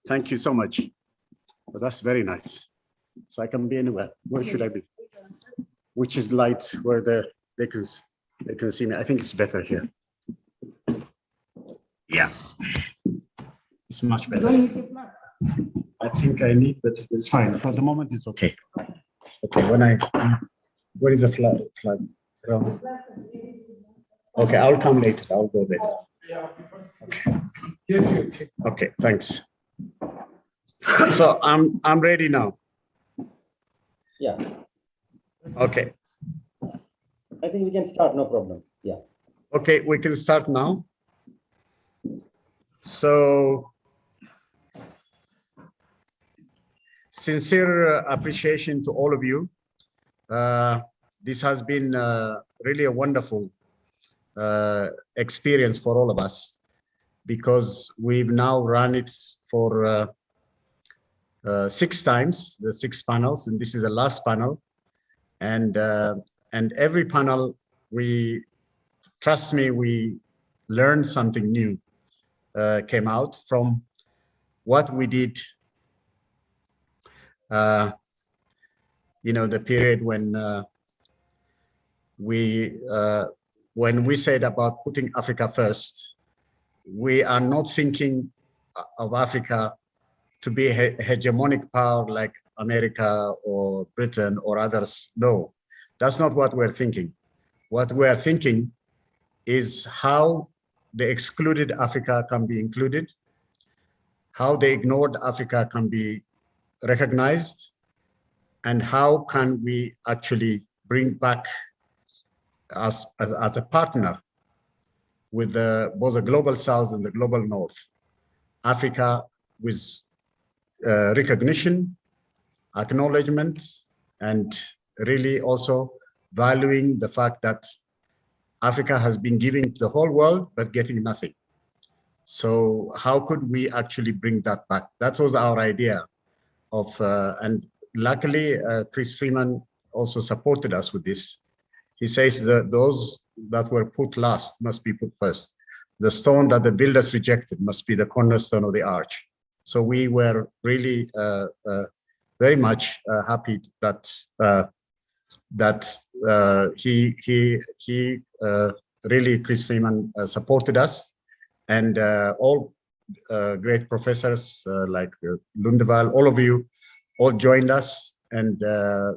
Thank you so much. Well, that's very nice. So I can be anywhere. Where should I be? Which is light where they can see me. I think it's better here. Yeah, it's much better. I think I need, but it's fine. For the moment, it's okay. Okay, where is the flag? Okay, I'll come later. I'll go later. Okay. Okay, thanks. So I'm ready now. Yeah. Okay. I think we can start, no problem. Yeah. Okay, we can start now. So, sincere appreciation to all of you. This has been really a wonderful experience for all of us, because we've now run it for 6 times, the 6 panels, and this is the last panel. And every panel, trust me, we learned something new, came out from what we did, you know, the period when we said about putting Africa first. We are not thinking of Africa to be a hegemonic power like America or Britain or others. No, that's not what we're thinking. What we're thinking is how the excluded Africa can be included, how the ignored Africa can be recognized, and how can we actually bring back as a partner with both the global South and the global North, Africa with recognition, acknowledgement, and really also valuing the fact that Africa has been giving to the whole world, but getting nothing. So how could we actually bring that back? That was our idea of, and luckily, Chris Freeman also supported us with this. He says that those that were put last must be put first. The stone that the builders rejected must be the cornerstone of the arch. So we were really very much happy that he really, Chris Freeman, supported us, and all great professors like Lundevall, all of you, all joined us, and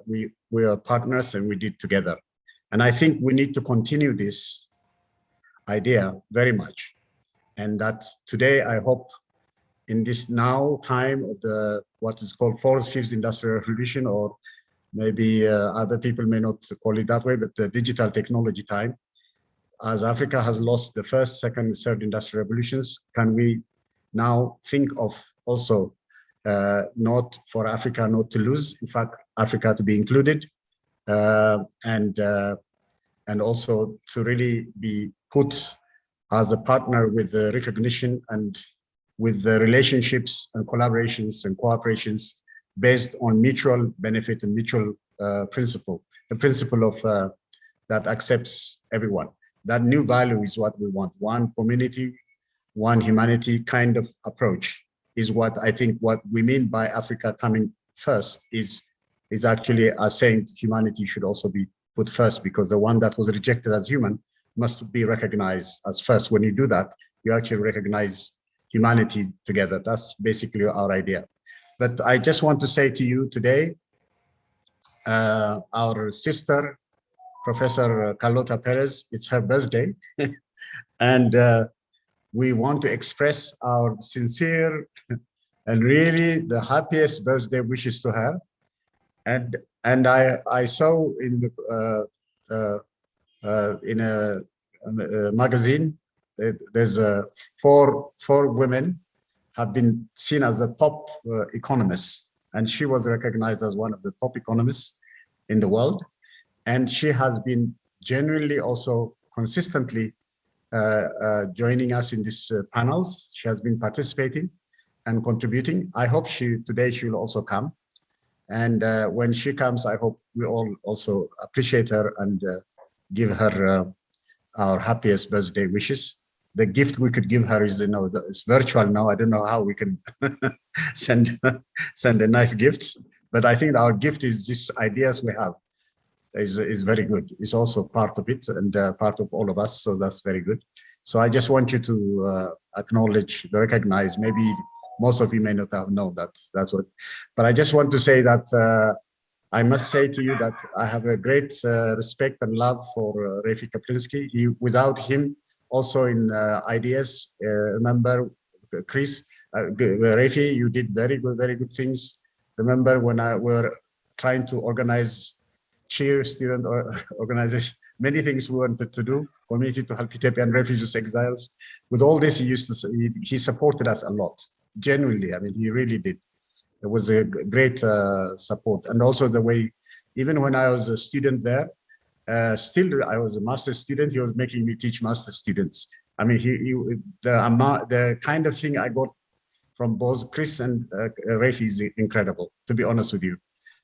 we are partners, and we did together. And I think we need to continue this idea very much. And that today, I hope in this now time of the, what is called 4th, 5th Industrial Revolution, or maybe other people may not call it that way, but the digital technology time, as Africa has lost the 1st, 2nd, 3rd Industrial Revolutions, can we now think of also not for Africa not to lose, in fact, Africa to be included, and also to really be put as a partner with the recognition and with the relationships and collaborations and cooperations based on mutual benefit and mutual principle, the principle of that accepts everyone. That new value is what we want. One community, one humanity kind of approach is what I think what we mean by Africa coming first is actually saying humanity should also be put first, because the one that was rejected as human must be recognized as first. When you do that, you actually recognize humanity together. That's basically our idea. But I just want to say to you today, our sister, Professor Carlota Perez, it's her birthday. And we want to express our sincere and really the happiest birthday wishes to her. And I saw in a magazine that there's four women have been seen as the top economists, and she was recognized as one of the top economists in the world. And she has been genuinely also consistently joining us in these panels. She has been participating and contributing. I hope today she will also come. And when she comes, I hope we all also appreciate her and give her our happiest birthday wishes. the gift we could give her is, it's virtual now. I don't know how we can send a nice gift, but I think our gift is these ideas we have is very good. It's also part of it and part of all of us. So that's very good. So I just want you to acknowledge, recognize, maybe most of you may not have known that's what, but I just want to say that I must say to you that I have a great respect and love for Raphie Kaplinsky. Without him, also in ideas, remember, Chris, Raphie, you did very good things. Remember when I were trying to organize cheer student organization, many things we wanted to do, community to help Ethiopian refugees, exiles. With all this, he supported us a lot, genuinely. I mean, he really did. It was a great support. And also the way, even when I was a student there, still I was a master's student, he was making me teach master's students. I mean, the kind of thing I got from both Chris and Raphie is incredible, to be honest with you.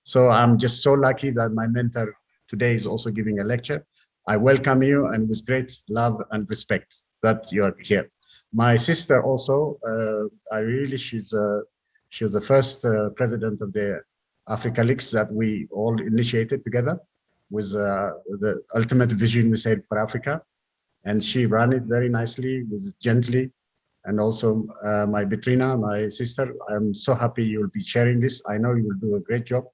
So I'm just so lucky that my mentor today is also giving a lecture. I welcome you, and with great love and respect that you're here. My sister also, she was the first president of the Africa Leaks that we all initiated together with the ultimate vision we said for Africa. And she ran it very nicely, gently. And also my Bitrina, my sister, I'm so happy you'll be sharing this. I know you will do a great job.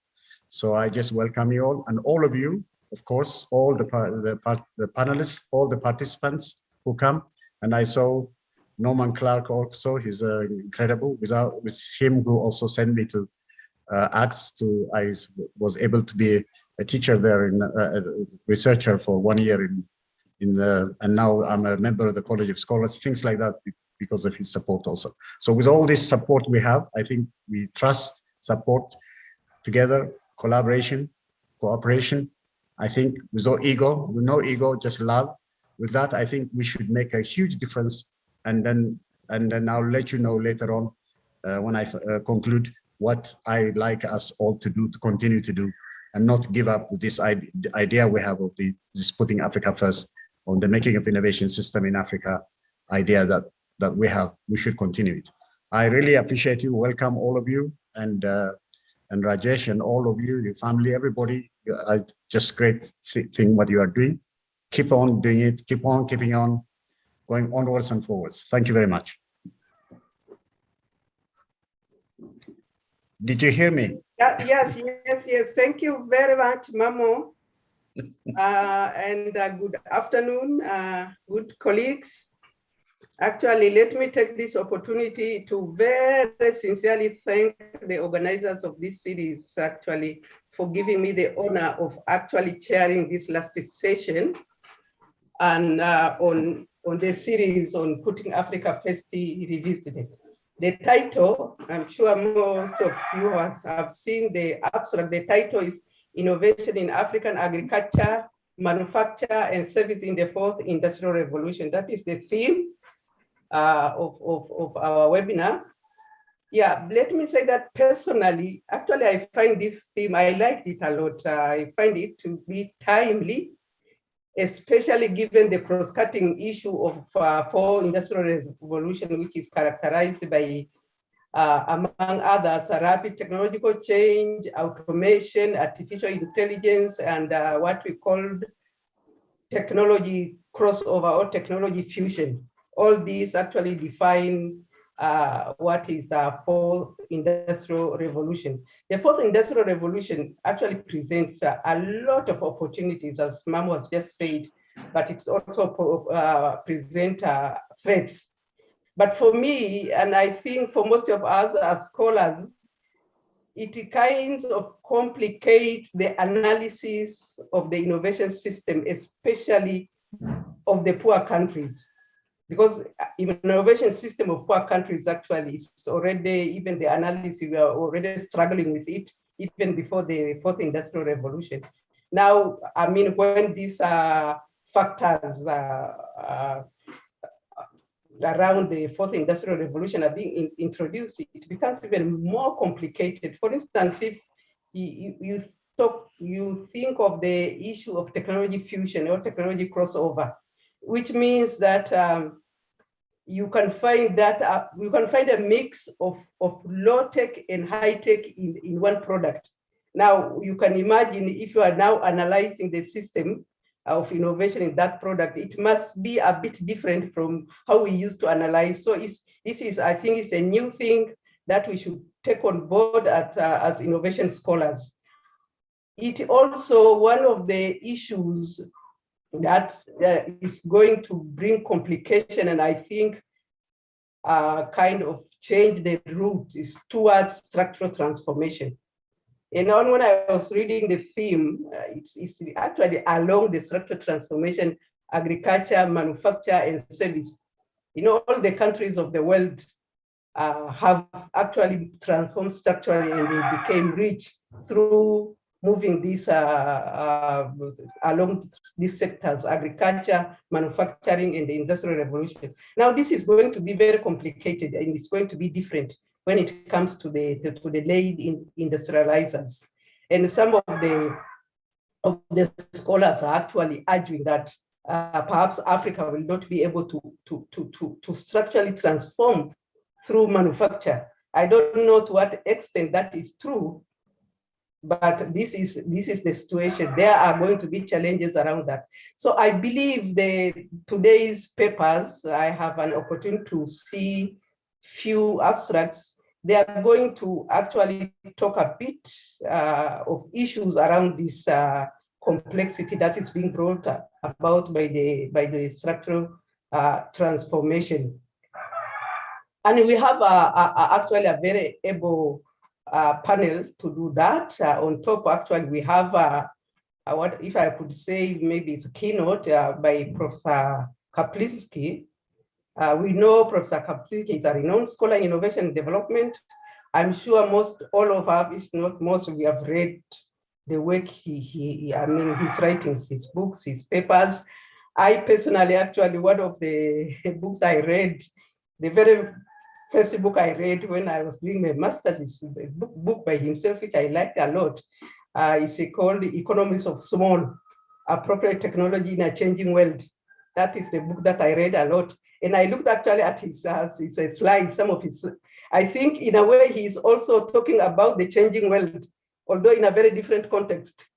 So I just welcome you all, and all of you, of course, all the panelists, all the participants who come. And I saw Norman Clark also, he's incredible. With him who also sent me to Axe, I was able to be a teacher there, a researcher for 1 year and now I'm a member of the College of Scholars, things like that, because of his support also. So with all this support we have, I think we trust, support, together, collaboration, cooperation. I think with no ego, just love. With that, I think we should make a huge difference. And then I'll let you know later on when I conclude what I like us all to do, to continue to do, and not give up with this idea we have of this putting Africa first, on the making of innovation system in Africa idea that we have. We should continue it. I really appreciate you. Welcome all of you, and Rajesh and all of you, your family, everybody. Just great thing what you are doing. Keep on doing it. Keep on keeping on, going onwards and forwards. Thank you very much. Did you hear me? Yes. Thank you very much, Mammo. And good afternoon, good colleagues. Actually, let me take this opportunity to very sincerely thank the organizers of this series, actually, for giving me the honor of actually chairing this last session and on the series on Putting Africa First Revisited. The title, I'm sure most of you have seen the abstract. The title is Innovation in African Agriculture, Manufacture and Service in the Fourth Industrial Revolution. That is the theme of our webinar. Yeah, let me say that personally, actually, I find this theme, I liked it a lot. I find it to be timely, especially given the cross-cutting issue of fourth industrial revolution, which is characterized by, among others, rapid technological change, automation, artificial intelligence, and what we called technology crossover or technology fusion. All these actually define what is the fourth industrial revolution. The fourth industrial revolution actually presents a lot of opportunities, as Mammo has just said, but it's also present threats. But for me, and I think for most of us as scholars, it kinds of complicates the analysis of the innovation system, especially of the poor countries. Because innovation system of poor countries actually is already, even the analysis, we are already struggling with it, even before the fourth industrial revolution. Now, I mean, when these factors around the fourth industrial revolution are being introduced, it becomes even more complicated. For instance, if you think of the issue of technology fusion or technology crossover, which means that you can find that you can find a mix of low tech and high tech in one product. Now you can imagine if you are now analyzing the system of innovation in that product, it must be a bit different from how we used to analyze. So this is, I think, it's a new thing that we should take on board as innovation scholars. It also, one of the issues that is going to bring complication, and I think kind of change the route, is towards structural transformation. And when I was reading the theme, it's actually along the structural transformation, agriculture, manufacture, and service. All the countries of the world have actually transformed structurally, and they became rich through moving this along these sectors: agriculture, manufacturing, and the industrial revolution. Now, this is going to be very complicated, and it's going to be different when it comes to the late industrializers. And some of the scholars are actually arguing that perhaps Africa will not be able to structurally transform through manufacture. I don't know to what extent that is true, but this is the situation. There are going to be challenges around that. So I believe today's papers, I have an opportunity to see few abstracts. They are going to actually talk a bit of issues around this complexity that is being brought about by the structural transformation. And we have actually a very able panel to do that. On top, actually, we have what, if I could say, maybe it's a keynote by Professor Kaplinsky. We know Professor Kaplinsky is a renowned scholar in innovation and development. I'm sure all of us, if not most, we have read the work his writings, his books, his papers. I personally, actually, one of the books I read, the very first book I read when I was doing my master's, is a book by himself, which I liked a lot. It's called The Economics of Small, Appropriate Technology in a Changing World. That is the book that I read a lot. And I looked actually at his slides, some of his, I think in a way he's also talking about the changing world, although in a very different context.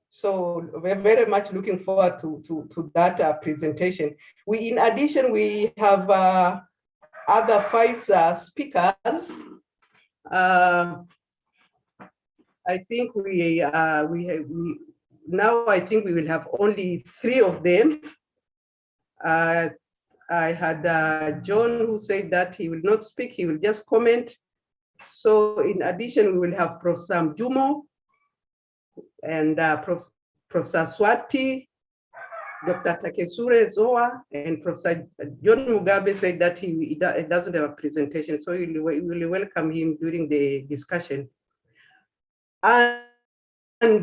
So we're very much looking forward to that presentation. In addition, we have other 5 speakers. I think now I think we will have only 3 of them. I had John who said that he will not speak, he will just comment. So in addition, we will have Professor Mjumo and Professor Swati, Dr. Takesure, Zhowa, and Professor John Mugabe said that he doesn't have a presentation, so we will welcome him during the discussion. And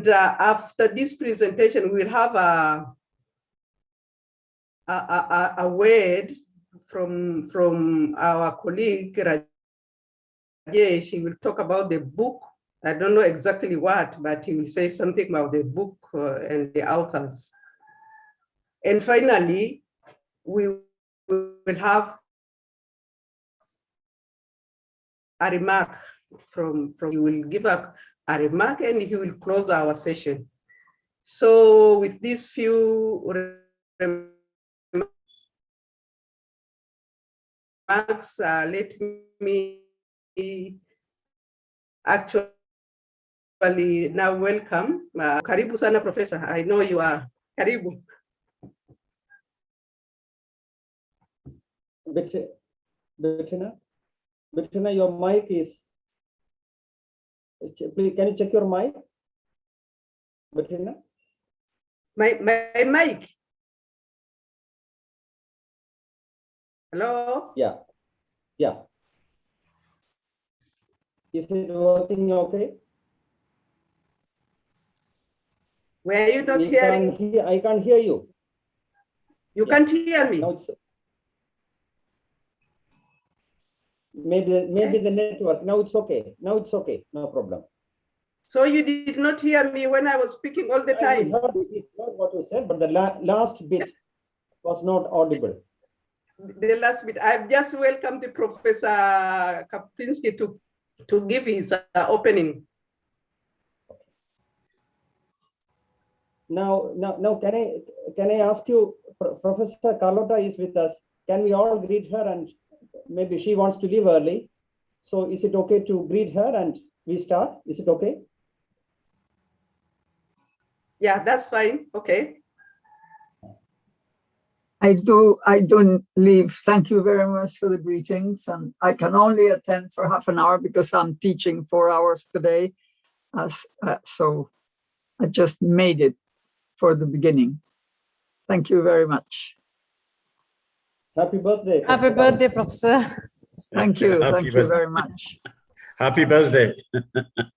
after this presentation, we'll have a word from our colleague Rajesh. He will talk about the book. I don't know exactly what, but he will say something about the book and the authors. And finally, we will have a remark he will give a remark and he will close our session. So with these few remarks, let me actually now welcome Karibu sana Professor. I know you are Karibu. Bitrina, your mic is, please, can you check your mic? Bitrina? My mic. Hello? Yeah. Is it working okay? Were you not hearing? I can't hear you. You can't hear me? Now it's, maybe the network. Now it's okay. No problem. So you did not hear me when I was speaking all the time? I heard what you said, but the last bit was not audible. the last bit. I've just welcomed the Professor Kaplinsky to give his opening. Now, can I ask you, Professor Carlota is with us. Can we all greet her, and maybe she wants to leave early. So is it okay to greet her and we start? Is it okay? Yeah, that's fine. Okay. I don't leave. Thank you very much for the greetings. And I can only attend for half an hour because I'm teaching 4 hours today. So I just made it for the beginning. Thank you very much. Happy birthday. Happy birthday, Professor. Thank you. Happy Thank you birthday. very much. Happy birthday.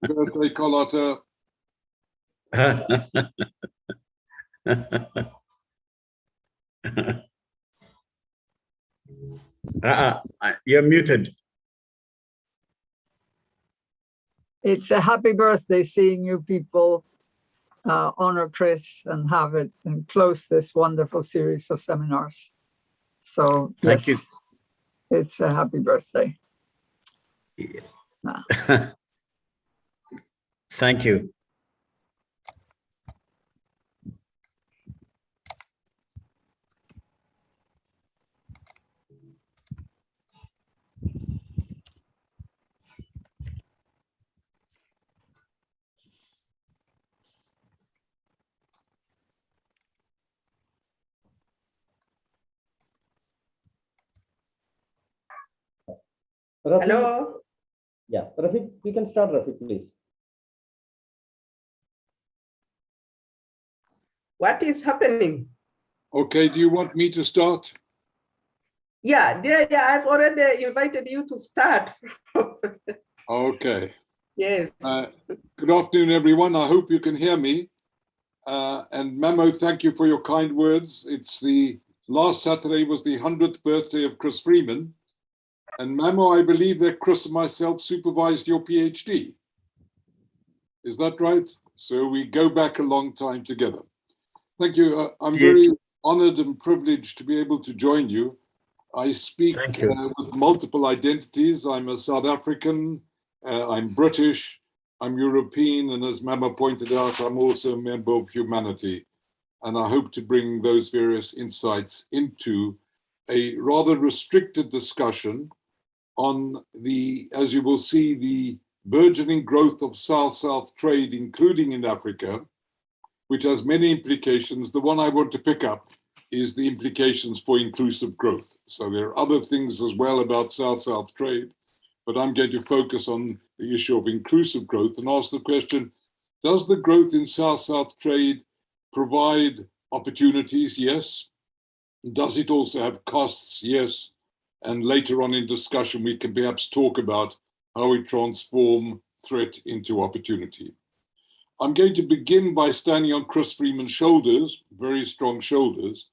Birthday, Carlotta. You're muted. It's a happy birthday seeing you people honor Chris and have it and close this wonderful series of seminars. So Thank yes, it's a happy birthday. you. Ah. Thank you. Raphie, Hello. yeah, Raphie, we can start, Raphie, please. What is happening? Okay, do you want me to start? Yeah, I've already invited you to start. Okay. Yes. Good afternoon, everyone. I hope you can hear me. And Mammo, thank you for your kind words. It's the last Saturday was the 100th birthday of Chris Freeman. And Mammo, I believe that Chris and myself supervised your PhD. Is that right? So we go back a long time together. Thank you. I'm very honored and privileged to be able to join you. I speak with multiple identities. I'm a South African, I'm British, I'm European, and as Mammo pointed out, I'm also a member of humanity. And I hope to bring those various insights into a rather restricted discussion on the, as you will see, the burgeoning growth of South-South trade, including in Africa, which has many implications. The one I want to pick up is the implications for inclusive growth. So there are other things as well about South-South trade, but I'm going to focus on the issue of inclusive growth and ask the question, does the growth in South-South trade provide opportunities? Yes. Does it also have costs? Yes. And later on in discussion, we can perhaps talk about how we transform threat into opportunity. I'm going to begin by standing on Chris Freeman's shoulders, very strong shoulders,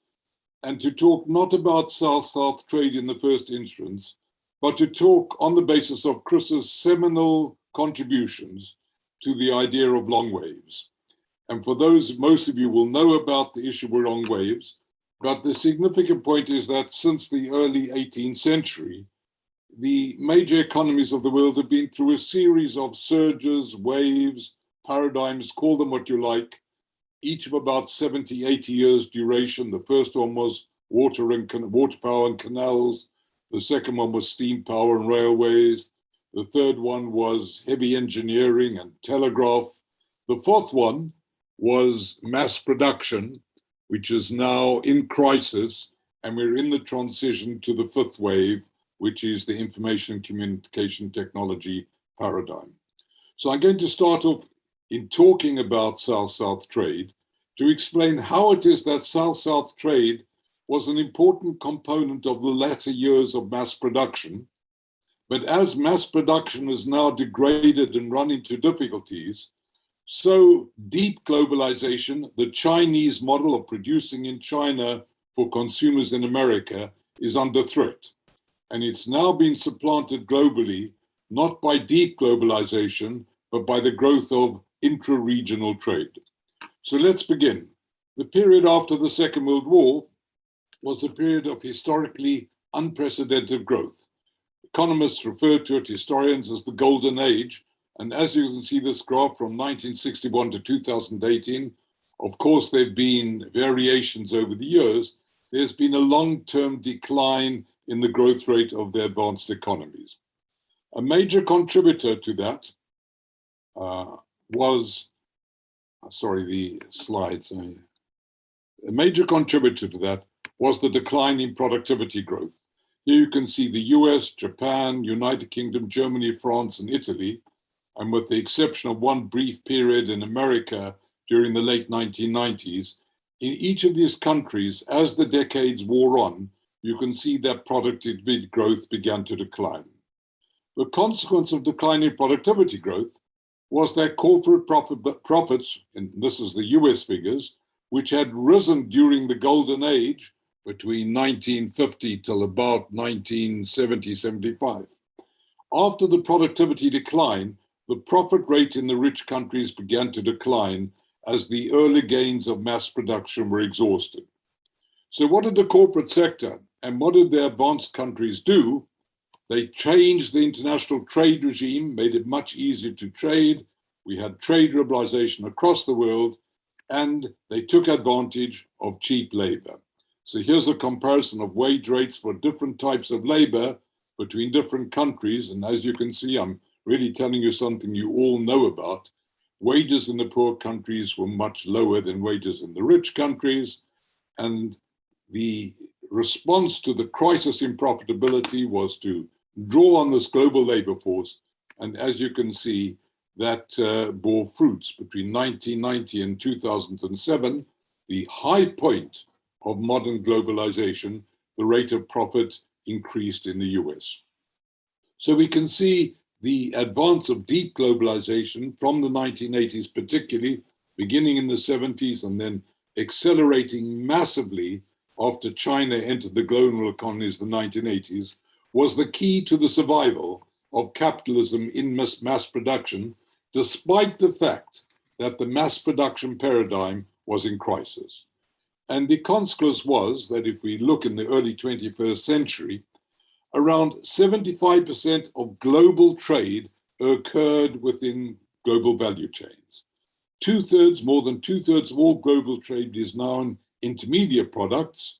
and to talk not about South-South trade in the first instance, but to talk on the basis of Chris's seminal contributions to the idea of long waves. And for those, most of you will know about the issue of long waves, but the significant point is that since the early 18th century, the major economies of the world have been through a series of surges, waves, paradigms, call them what you like, each of about 70, 80 years duration. The first one was water power and canals. The second one was steam power and railways. The third one was heavy engineering and telegraph. The fourth one was mass production, which is now in crisis, and we're in the transition to the fifth wave, which is the information and communication technology paradigm. So I'm going to start off in talking about South-South trade to explain how it is that South-South trade was an important component of the latter years of mass production. But as mass production is now degraded and run into difficulties, so deep globalization, the Chinese model of producing in China for consumers in America, is under threat. And it's now been supplanted globally, not by deep globalization, but by the growth of intra-regional trade. So let's begin. The period after the Second World War was a period of historically unprecedented growth. Economists refer to it, historians, as the golden age. And as you can see this graph from 1961 to 2018, of course, there have been variations over the years. There's been a long-term decline in the growth rate of the advanced economies. A major contributor to that was, sorry, the slides. A major contributor to that was the decline in productivity growth. Here you can see the US, Japan, United Kingdom, Germany, France, and Italy, and with the exception of one brief period in America during the late 1990s, in each of these countries, as the decades wore on, you can see that productivity growth began to decline. The consequence of declining productivity growth was that corporate profits, and this is the US figures, which had risen during the golden age between 1950 till about 1970, 75. After the productivity decline, the profit rate in the rich countries began to decline as the early gains of mass production were exhausted. So what did the corporate sector and what did the advanced countries do? They changed the international trade regime, made it much easier to trade. We had trade liberalization across the world, and they took advantage of cheap labor. So here's a comparison of wage rates for different types of labor between different countries. And as you can see, I'm really telling you something you all know about. Wages in the poor countries were much lower than wages in the rich countries. And the response to the crisis in profitability was to draw on this global labor force. And as you can see, that bore fruits between 1990 and 2007, the high point of modern globalization, the rate of profit increased in the US. So we can see the advance of deep globalization from the 1980s, particularly beginning in the 70s and then accelerating massively after China entered the global economies in the 1980s, was the key to the survival of capitalism in mass production, despite the fact that the mass production paradigm was in crisis. And the consequence was that if we look in the early 21st century, around 75% of global trade occurred within global value chains. More than two-thirds of all global trade is now in intermediate products.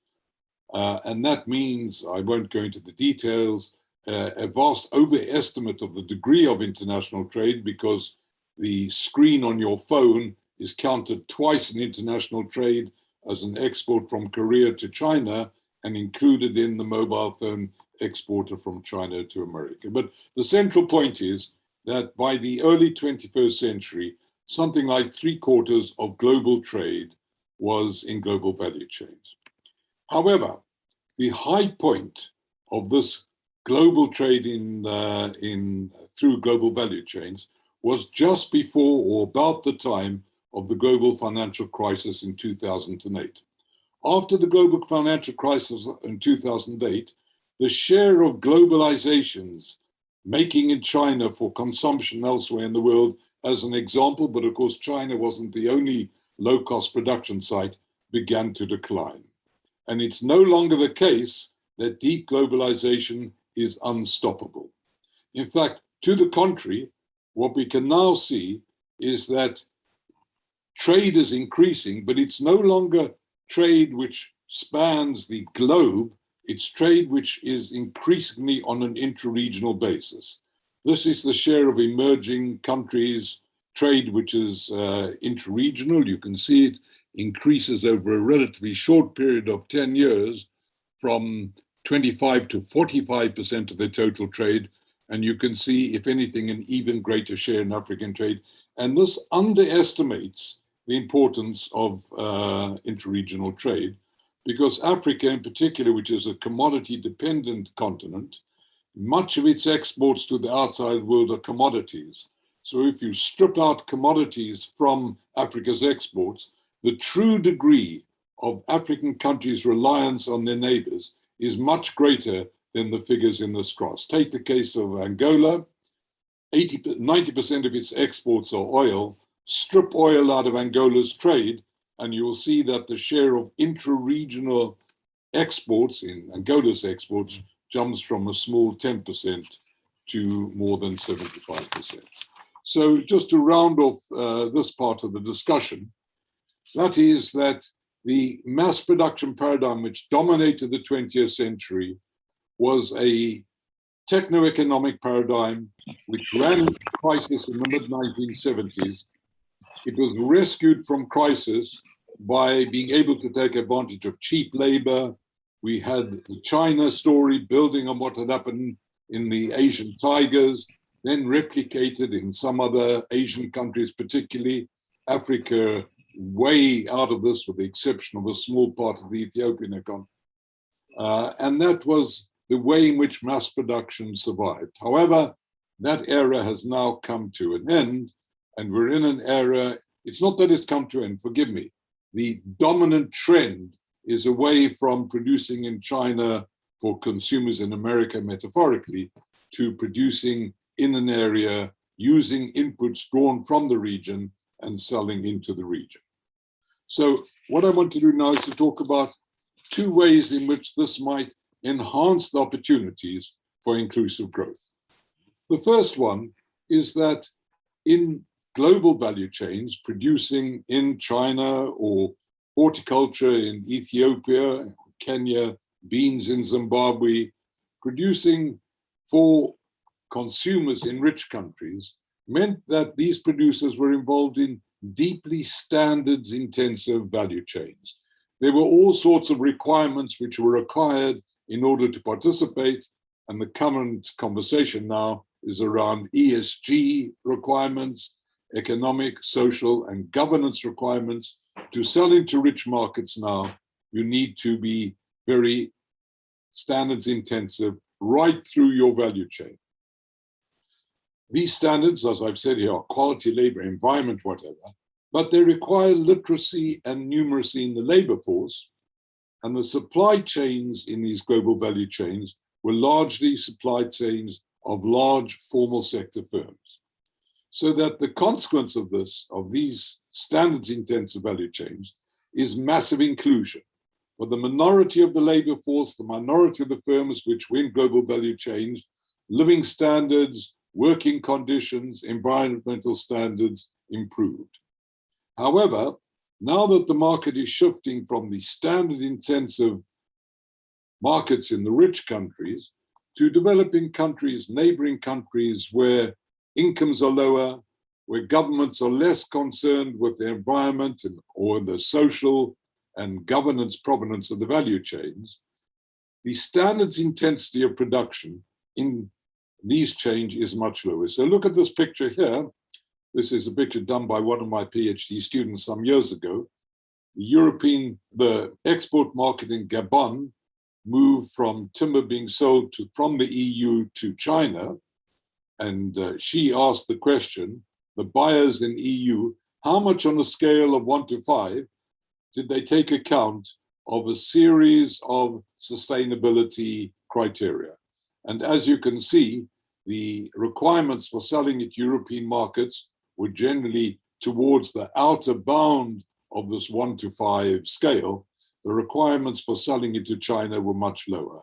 And that means, I won't go into the details, a vast overestimate of the degree of international trade, because the screen on your phone is counted twice in international trade as an export from Korea to China and included in the mobile phone exporter from China to America. But the central point is that by the early 21st century, something like 3/4 of global trade was in global value chains. However, the high point of this global trade through global value chains was just before or about the time of the global financial crisis in 2008. After the global financial crisis in 2008, the share of globalizations making in China for consumption elsewhere in the world, as an example, but of course China wasn't the only low-cost production site, began to decline. And it's no longer the case that deep globalization is unstoppable. In fact, to the contrary, what we can now see is that trade is increasing, but it's no longer trade which spans the globe. It's trade which is increasingly on an intra-regional basis. This is the share of emerging countries' trade which is intra-regional. You can see it increases over a relatively short period of 10 years from 25 to 45% of the total trade. And you can see, if anything, an even greater share in African trade. And this underestimates the importance of intra-regional trade, because Africa in particular, which is a commodity-dependent continent, much of its exports to the outside world are commodities. So if you strip out commodities from Africa's exports, the true degree of African countries' reliance on their neighbors is much greater than the figures in this graph. Take the case of Angola. 90% of its exports are oil. Strip oil out of Angola's trade, and you will see that the share of intra-regional exports, in Angola's exports, jumps from a small 10% to more than 75%. So just to round off this part of the discussion, that is that the mass production paradigm which dominated the 20th century was a techno-economic paradigm which ran into crisis in the mid-1970s. It was rescued from crisis by being able to take advantage of cheap labor. We had the China story building on what had happened in the Asian tigers, then replicated in some other Asian countries, particularly Africa, way out of this with the exception of a small part of the Ethiopian economy. And that was the way in which mass production survived. However, that era has now come to an end, and we're in an era, it's not that it's come to an end, forgive me. The dominant trend is away from producing in China for consumers in America, metaphorically, to producing in an area using inputs drawn from the region and selling into the region. So what I want to do now is to talk about two ways in which this might enhance the opportunities for inclusive growth. The first one is that in global value chains, producing in China or horticulture in Ethiopia, Kenya, beans in Zimbabwe, producing for consumers in rich countries meant that these producers were involved in deeply standards intensive value chains. There were all sorts of requirements which were required in order to participate, and the current conversation now is around ESG requirements, economic, social, and governance requirements. To sell into rich markets now, you need to be very standards intensive right through your value chain. These standards, as I've said here, are quality labor, environment, whatever, but they require literacy and numeracy in the labor force. And the supply chains in these global value chains were largely supply chains of large formal sector firms. So that the consequence of this, of these standards intensive value chains, is massive inclusion. For the minority of the labor force, the minority of the firms which win global value chains, living standards, working conditions, environmental standards improved. However, now that the market is shifting from the standard intensive markets in the rich countries to developing countries, neighboring countries where incomes are lower, where governments are less concerned with the environment or the social and governance provenance of the value chains, the standards intensity of production in these chains is much lower. So look at this picture here. This is a picture done by one of my PhD students some years ago. The export market in Gabon moved from timber being sold from the EU to China. And she asked the question, the buyers in EU, how much on a scale of 1 to 5 did they take account of a series of sustainability criteria? And as you can see, the requirements for selling at European markets were generally towards the outer bound of this 1 to 5 scale. The requirements for selling it to China were much lower.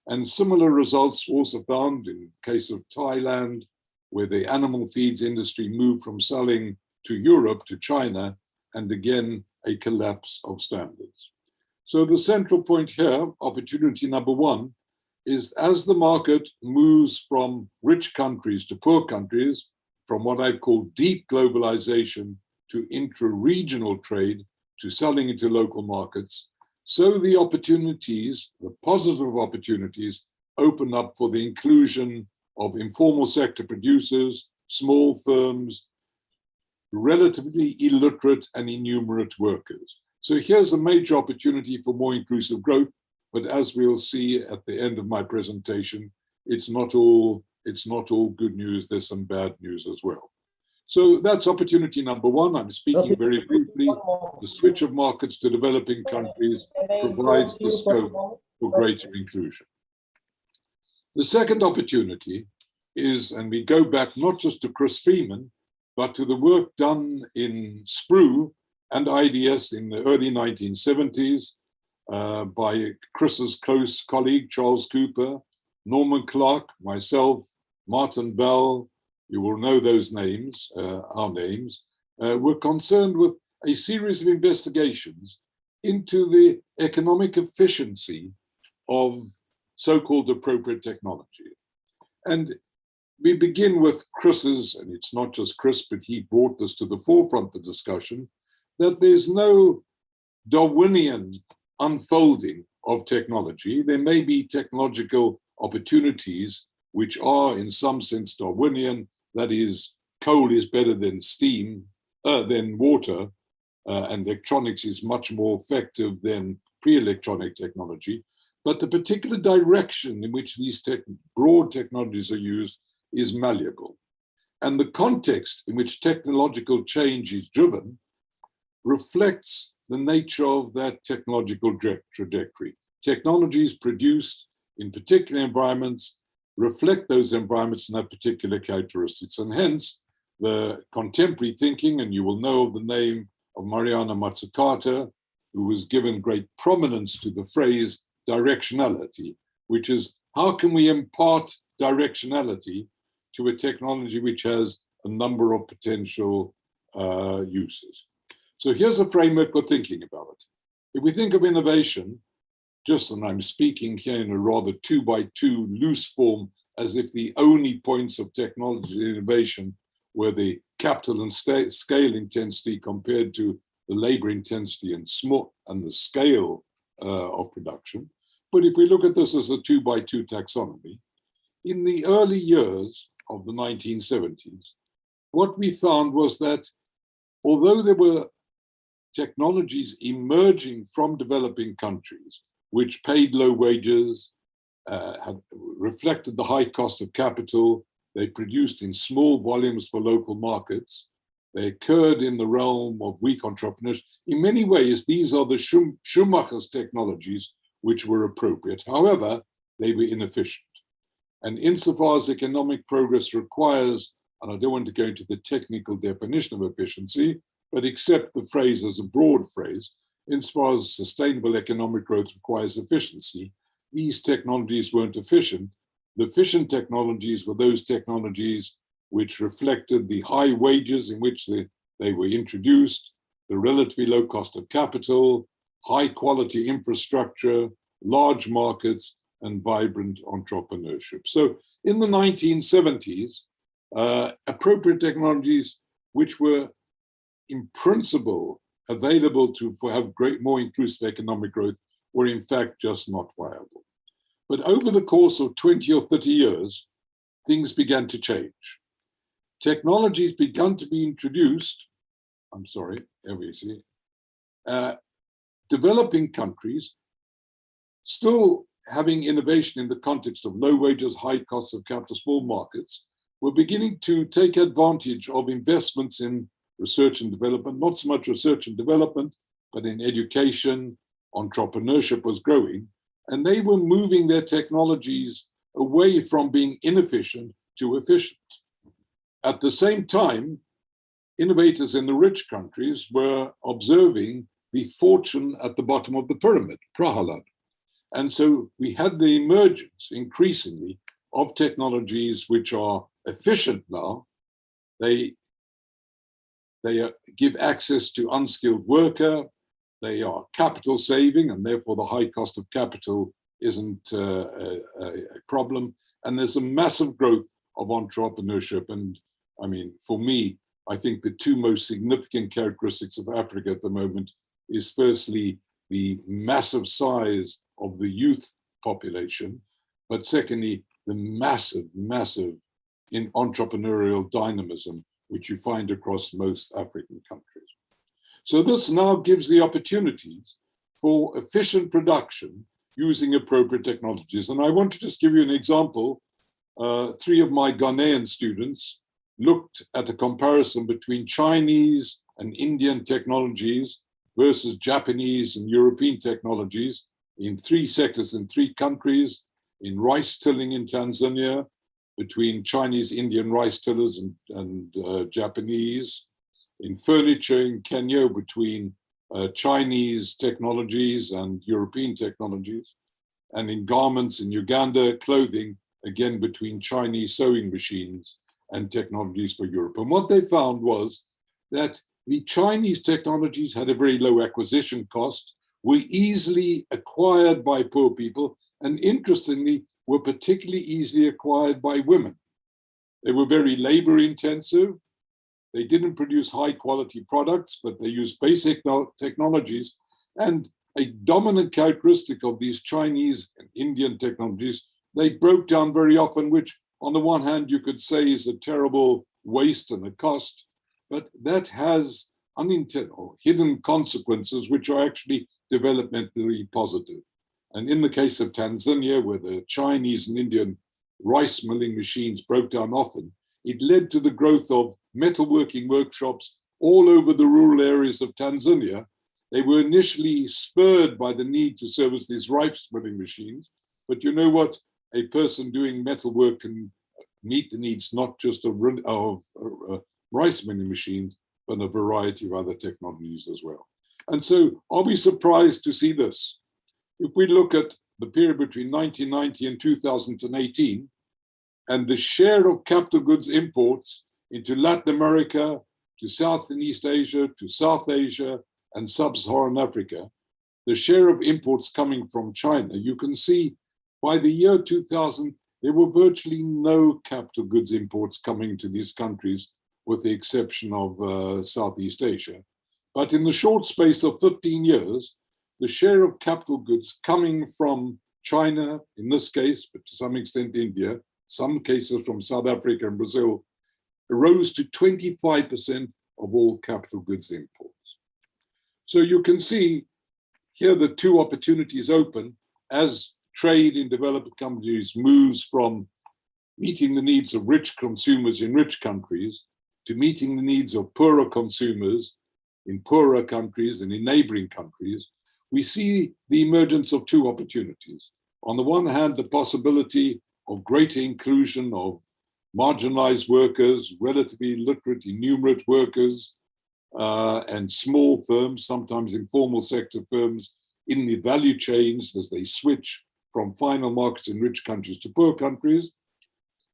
And similar results also found in the case of Thailand, where the animal feeds industry moved from selling to Europe to China, and again, a collapse of standards. So the central point here, opportunity number one, is as the market moves from rich countries to poor countries, from what I call deep globalization to intra-regional trade to selling into local markets, so the opportunities, the positive opportunities, open up for the inclusion of informal sector producers, small firms, relatively illiterate and innumerate workers. So here's a major opportunity for more inclusive growth, but as we'll see at the end of my presentation, it's not all good news, there's some bad news as well. So that's opportunity number one. I'm speaking very briefly. The switch of markets to developing countries provides the scope for greater inclusion. The second opportunity is, and we go back not just to Chris Freeman, but to the work done in SPRU and IDS in the early 1970s, by Chris's close colleague, Charles Cooper, Norman Clark, myself, Martin Bell, you will know those names, our names, were concerned with a series of investigations into the economic efficiency of so-called appropriate technology. And we begin with Chris's, and it's not just Chris, but he brought this to the forefront of the discussion, that there's no Darwinian unfolding of technology. There may be technological opportunities which are in some sense Darwinian, that is, coal is better than steam, than water, and electronics is much more effective than pre-electronic technology. But the particular direction in which these broad technologies are used is malleable. And the context in which technological change is driven reflects the nature of that technological trajectory. Technologies produced in particular environments reflect those environments and have particular characteristics. And hence, the contemporary thinking, and you will know of the name of Mariana Mazzucato, who was given great prominence to the phrase directionality, which is how can we impart directionality to a technology which has a number of potential uses. So here's a framework for thinking about it. If we think of innovation, just, and I'm speaking here in a rather 2x2 loose form, as if the only points of technology innovation were the capital and scale intensity compared to the labor intensity and the scale of production. But if we look at this as a 2x2 taxonomy, in the early years of the 1970s, what we found was that although there were technologies emerging from developing countries which paid low wages, had reflected the high cost of capital, they produced in small volumes for local markets, they occurred in the realm of weak entrepreneurs. In many ways, these are the Schumacher's technologies which were appropriate. However, they were inefficient. And insofar as economic progress requires, and I don't want to go into the technical definition of efficiency, but accept the phrase as a broad phrase, insofar as sustainable economic growth requires efficiency, these technologies weren't efficient. The efficient technologies were those technologies which reflected the high wages in which they were introduced, the relatively low cost of capital, high quality infrastructure, large markets, and vibrant entrepreneurship. So in the 1970s, appropriate technologies which were in principle available to have more inclusive economic growth were in fact just not viable. But over the course of 20 or 30 years, things began to change. Technologies began to be introduced, here we see, developing countries, still having innovation in the context of low wages, high costs of capital, small markets, were beginning to take advantage of investments in research and development, not so much research and development, but in education. Entrepreneurship was growing, and they were moving their technologies away from being inefficient to efficient. At the same time, innovators in the rich countries were observing the fortune at the bottom of the pyramid, prahalad. And so we had the emergence increasingly of technologies which are efficient now. They give access to unskilled worker, they are capital saving, and therefore the high cost of capital isn't a problem. And there's a massive growth of entrepreneurship. And I mean, for me, I think the two most significant characteristics of Africa at the moment is firstly, the massive size of the youth population, but secondly, the massive in entrepreneurial dynamism, which you find across most African countries. So this now gives the opportunities for efficient production using appropriate technologies. And I want to just give you an example. 3 of my Ghanaian students looked at a comparison between Chinese and Indian technologies versus Japanese and European technologies in 3 sectors in 3 countries, in rice tilling in Tanzania, between Chinese, Indian rice tillers and Japanese, in furniture in Kenya, between Chinese technologies and European technologies, and in garments in Uganda, clothing, again, between Chinese sewing machines and technologies for Europe. And what they found was that the Chinese technologies had a very low acquisition cost, were easily acquired by poor people, and interestingly, were particularly easily acquired by women. They were very labor intensive. They didn't produce high quality products, but they used basic technologies. And a dominant characteristic of these Chinese and Indian technologies, they broke down very often, which on the one hand you could say is a terrible waste and a cost, but that has unintended or hidden consequences which are actually developmentally positive. And in the case of Tanzania, where the Chinese and Indian rice milling machines broke down often, it led to the growth of metalworking workshops all over the rural areas of Tanzania. They were initially spurred by the need to service these rice milling machines, but you know what? A person doing metalwork can meet the needs not just of rice milling machines, but a variety of other technologies as well. And so are we surprised to see this? If we look at the period between 1990 and 2018, and the share of capital goods imports into Latin America, to South and East Asia, to South Asia, and Sub-Saharan Africa, the share of imports coming from China, you can see by the year 2000, there were virtually no capital goods imports coming to these countries, with the exception of Southeast Asia. But in the short space of 15 years, the share of capital goods coming from China, in this case, but to some extent India, some cases from South Africa and Brazil, rose to 25% of all capital goods imports. So you can see here the two opportunities open as trade in developed countries moves from meeting the needs of rich consumers in rich countries to meeting the needs of poorer consumers in poorer countries and in neighboring countries. We see the emergence of two opportunities. On the one hand, the possibility of greater inclusion of marginalized workers, relatively literate, enumerate workers, and small firms, sometimes informal sector firms, in the value chains as they switch from final markets in rich countries to poor countries.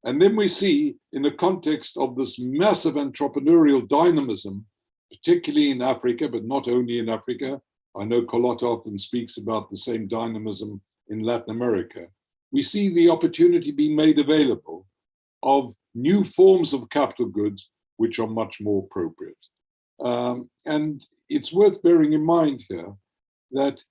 And then we see, in the context of this massive entrepreneurial dynamism, particularly in Africa, but not only in Africa, I know Carlotta often speaks about the same dynamism in Latin America, we see the opportunity being made available of new forms of capital goods, which are much more appropriate. And it's worth bearing in mind here that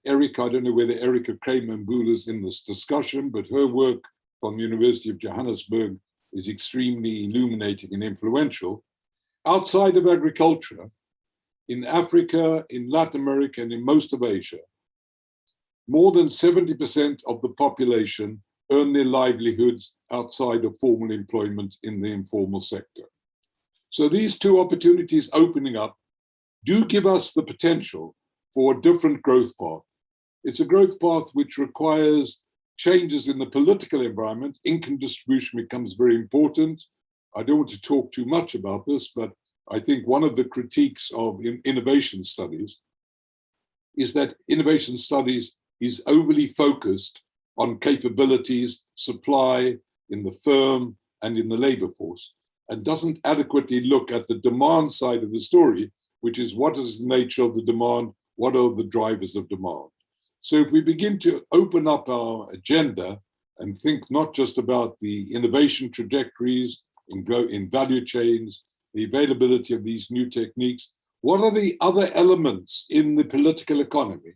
Erica, I don't know whether Erica Kramer-Mbula is in this discussion, but her work from the University of Johannesburg is extremely illuminating and influential. Outside of agriculture, in Africa, in Latin America, and in most of Asia, more than 70% of the population earn their livelihoods outside of formal employment in the informal sector. So these two opportunities opening up do give us the potential for a different growth path. It's a growth path which requires changes in the political environment. Income distribution becomes very important. I don't want to talk too much about this, but I think one of the critiques of innovation studies is that innovation studies is overly focused on capabilities, supply in the firm and in the labor force, and doesn't adequately look at the demand side of the story, which is what is the nature of the demand, what are the drivers of demand. So if we begin to open up our agenda and think not just about the innovation trajectories in value chains, the availability of these new techniques, what are the other elements in the political economy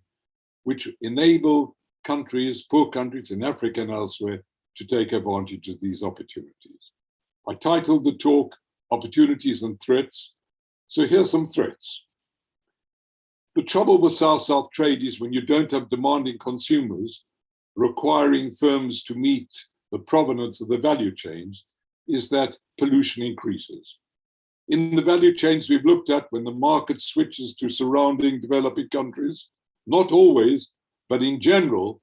which enable countries, poor countries in Africa and elsewhere, to take advantage of these opportunities? I titled the talk, Opportunities and Threats. So here's some threats. The trouble with South-South trade is when you don't have demanding consumers requiring firms to meet the provenance of the value chains, is that pollution increases. In the value chains we've looked at, when the market switches to surrounding developing countries, not always, but in general,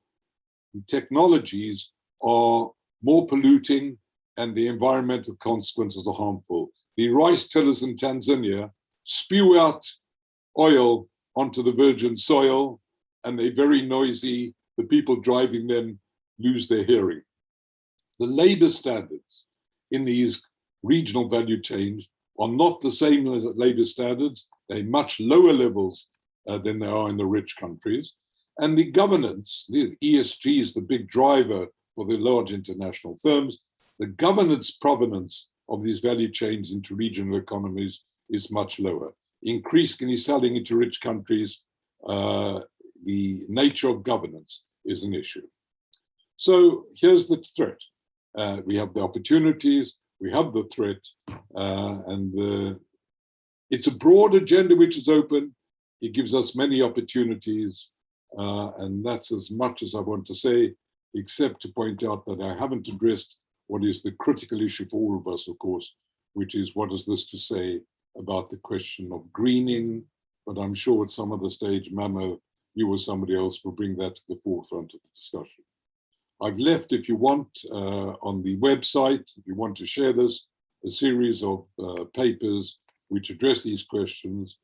the technologies are more polluting and the environmental consequences are harmful. The rice tillers in Tanzania spew out oil onto the virgin soil, and they're very noisy. The people driving them lose their hearing. The labor standards in these regional value chains are not the same as labor standards. They're much lower levels than they are in the rich countries. And the governance, the ESG is the big driver for the large international firms. The governance provenance of these value chains into regional economies is much lower. Increasingly selling into rich countries, the nature of governance is an issue. So here's the threat. We have the opportunities, we have the threat, and it's a broad agenda which is open. It gives us many opportunities, and that's as much as I want to say, except to point out that I haven't addressed what is the critical issue for all of us, of course, which is what is this to say about the question of greening. But I'm sure at some other stage, Mammo, you or somebody else will bring that to the forefront of the discussion. I've left, if you want, on the website, if you want to share this, a series of papers which address these questions.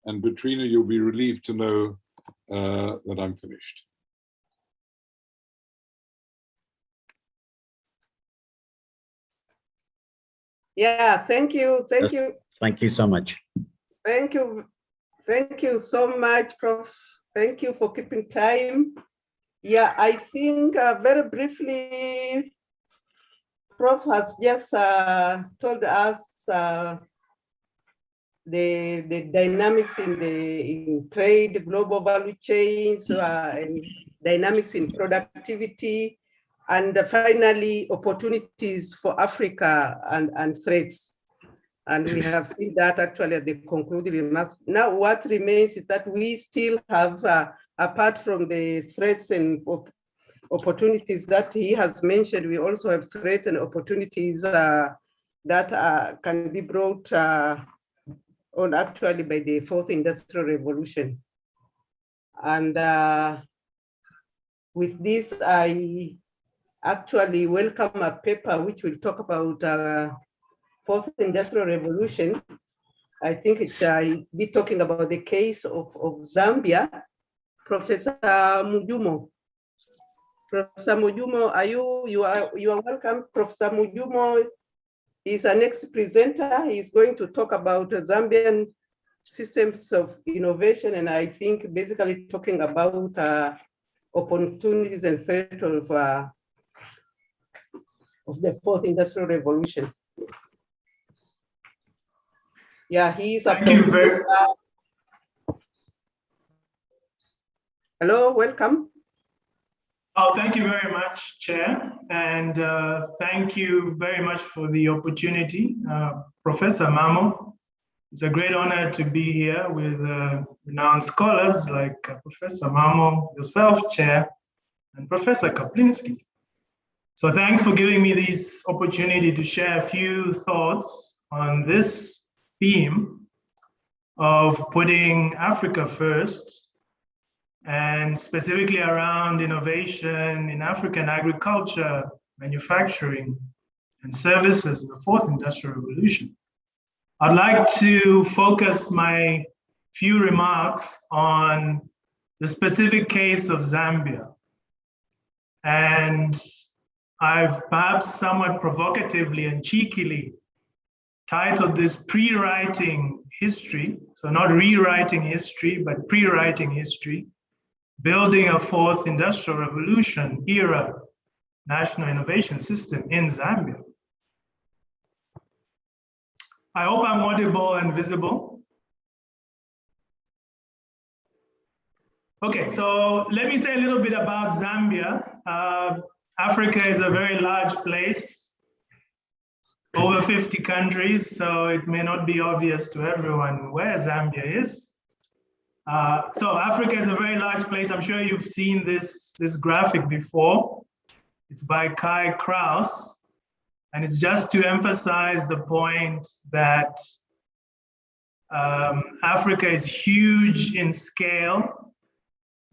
And Bitrina, you'll be relieved to know that I'm finished. Yeah, thank you. Thank Yes. you. Thank you so much. Thank you. Thank you so much, Prof. Thank you for keeping time. Yeah, I think very briefly, Prof has just told us the dynamics in trade, global value chains, and dynamics in productivity, and finally, opportunities for Africa and threats. And we have seen that actually at the concluding remarks. Now, what remains is that we still have, apart from the threats and opportunities that he has mentioned, we also have threats and opportunities that can be brought on actually by the fourth industrial revolution. And with this, I actually welcome a paper which will talk about fourth industrial revolution. I think it be talking about the case of Zambia. Professor Mjumo. Professor Mjumo, you are welcome. Professor Mjumo is our next presenter. He's going to talk about Zambian systems of innovation, and I think basically talking about opportunities and threats of the fourth industrial revolution. Yeah, he is a professor. Hello, welcome. Oh, thank you very much, Chair. And thank you very much for the opportunity. Professor Mammo, it's a great honor to be here with renowned scholars like Professor Mammo, yourself, Chair, and Professor Kaplinsky. So thanks for giving me this opportunity to share a few thoughts on this theme of putting Africa first, and specifically around innovation in African agriculture, manufacturing, and services in the fourth industrial revolution. I'd like to focus my few remarks on the specific case of Zambia. And I've perhaps somewhat provocatively and cheekily titled this Pre-Writing History, so not rewriting history, but pre-writing history, building a fourth industrial revolution era national innovation system in Zambia. I hope I'm audible and visible. Okay, so let me say a little bit about Zambia. Africa is a very large place, over 50 countries, so it may not be obvious to everyone where Zambia is. So Africa is a very large place. I'm sure you've seen this graphic before. It's by Kai Kraus, and it's just to emphasize the point that Africa is huge in scale,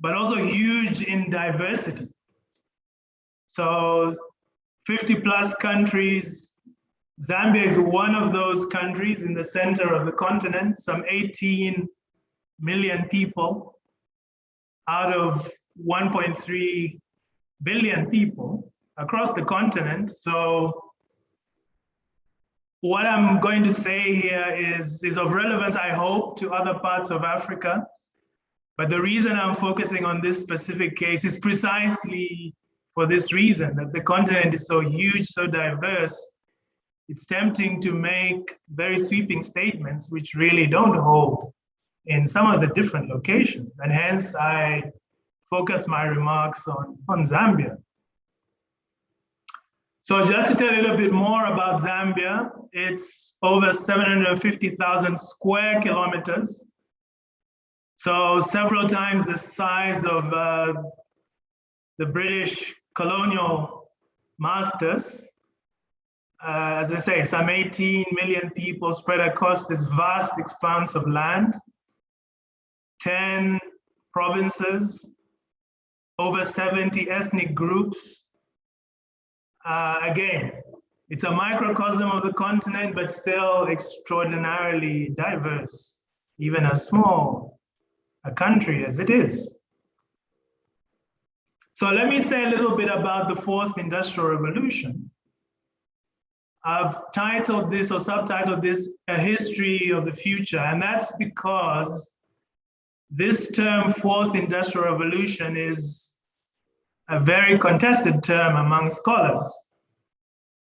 but also huge in diversity. So 50 plus countries. Zambia is one of those countries in the center of the continent, some 18 million people out of 1.3 billion people across the continent. So what I'm going to say here is of relevance, I hope, to other parts of Africa. But the reason I'm focusing on this specific case is precisely for this reason, that the continent is so huge, so diverse. It's tempting to make very sweeping statements which really don't hold in some of the different locations. And hence I focus my remarks on Zambia. So just to tell you a little bit more about Zambia, it's over 750,000 square kilometers. So several times the size of the British colonial masters. As I say, some 18 million people spread across this vast expanse of land, 10 provinces, over 70 ethnic groups. Again, it's a microcosm of the continent, but still extraordinarily diverse, even as small a country as it is. So let me say a little bit about the fourth industrial revolution. I've titled this or subtitled this A History of the Future, and that's because this term, fourth industrial revolution, is a very contested term among scholars.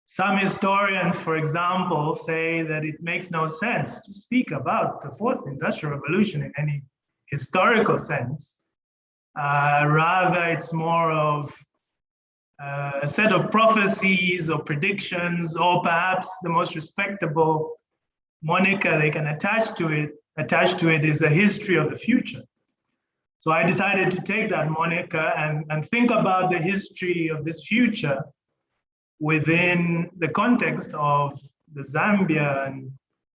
Some historians, for example, say that it makes no sense to speak about the fourth industrial revolution in any historical sense. Rather, it's more of a set of prophecies or predictions, or perhaps the most respectable moniker they can attach to it is a history of the future. So I decided to take that moniker and think about the history of this future within the context of the Zambian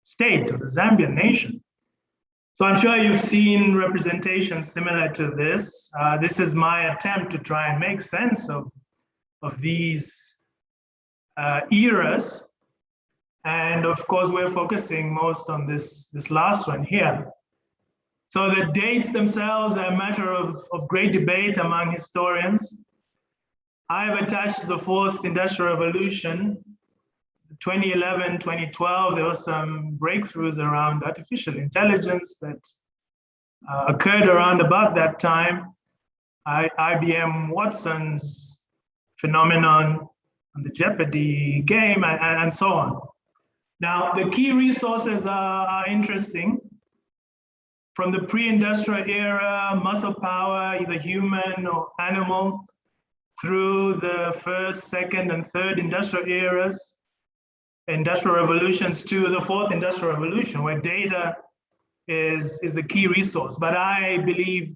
state, or the Zambian nation. So I'm sure you've seen representations similar to this. This is my attempt to try and make sense of these eras. And of course, we're focusing most on this last one here. So the dates themselves are a matter of great debate among historians. I've attached the fourth industrial revolution, 2011, 2012, there were some breakthroughs around artificial intelligence that occurred around about that time. IBM Watson's phenomenon and the Jeopardy game, and so on. Now, the key resources are interesting. From the pre-industrial era, muscle power, either human or animal, through the first, second, and third industrial eras, industrial revolutions, to the fourth industrial revolution, where data is the key resource. But I believe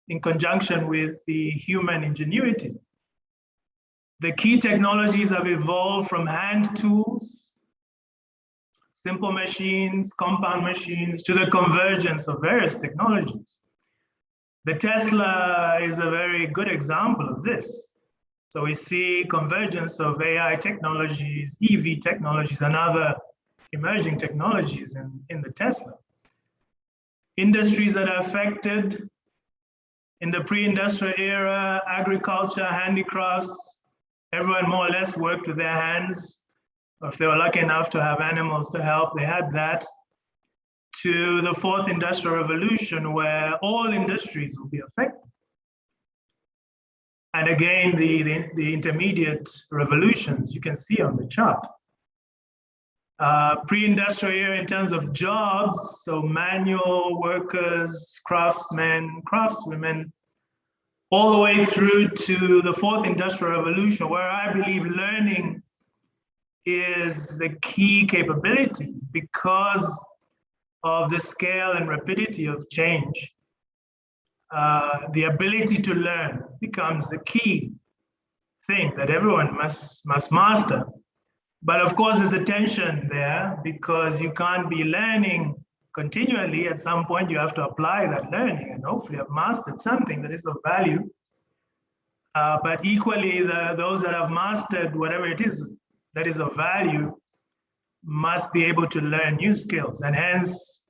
in conjunction with the human ingenuity. The key technologies have evolved from hand tools, simple machines, compound machines, to the convergence of various technologies. The Tesla is a very good example of this. So we see convergence of AI technologies, EV technologies, and other emerging technologies in the Tesla. Industries that are affected in the pre-industrial era, agriculture, handicrafts, everyone more or less worked with their hands. If they were lucky enough to have animals to help, they had that. To the fourth industrial revolution, where all industries will be affected. And again, the intermediate revolutions you can see on the chart. Pre-industrial era in terms of jobs, so manual workers, craftsmen, craftswomen, all the way through to the fourth industrial revolution, where I believe learning is the key capability because of the scale and rapidity of change. The ability to learn becomes the key thing that everyone must master. But of course, there's a tension there because you can't be learning continually. At some point, you have to apply that learning and hopefully have mastered something that is of value. But equally, those that have mastered whatever it is that is of value must be able to learn new skills. And hence,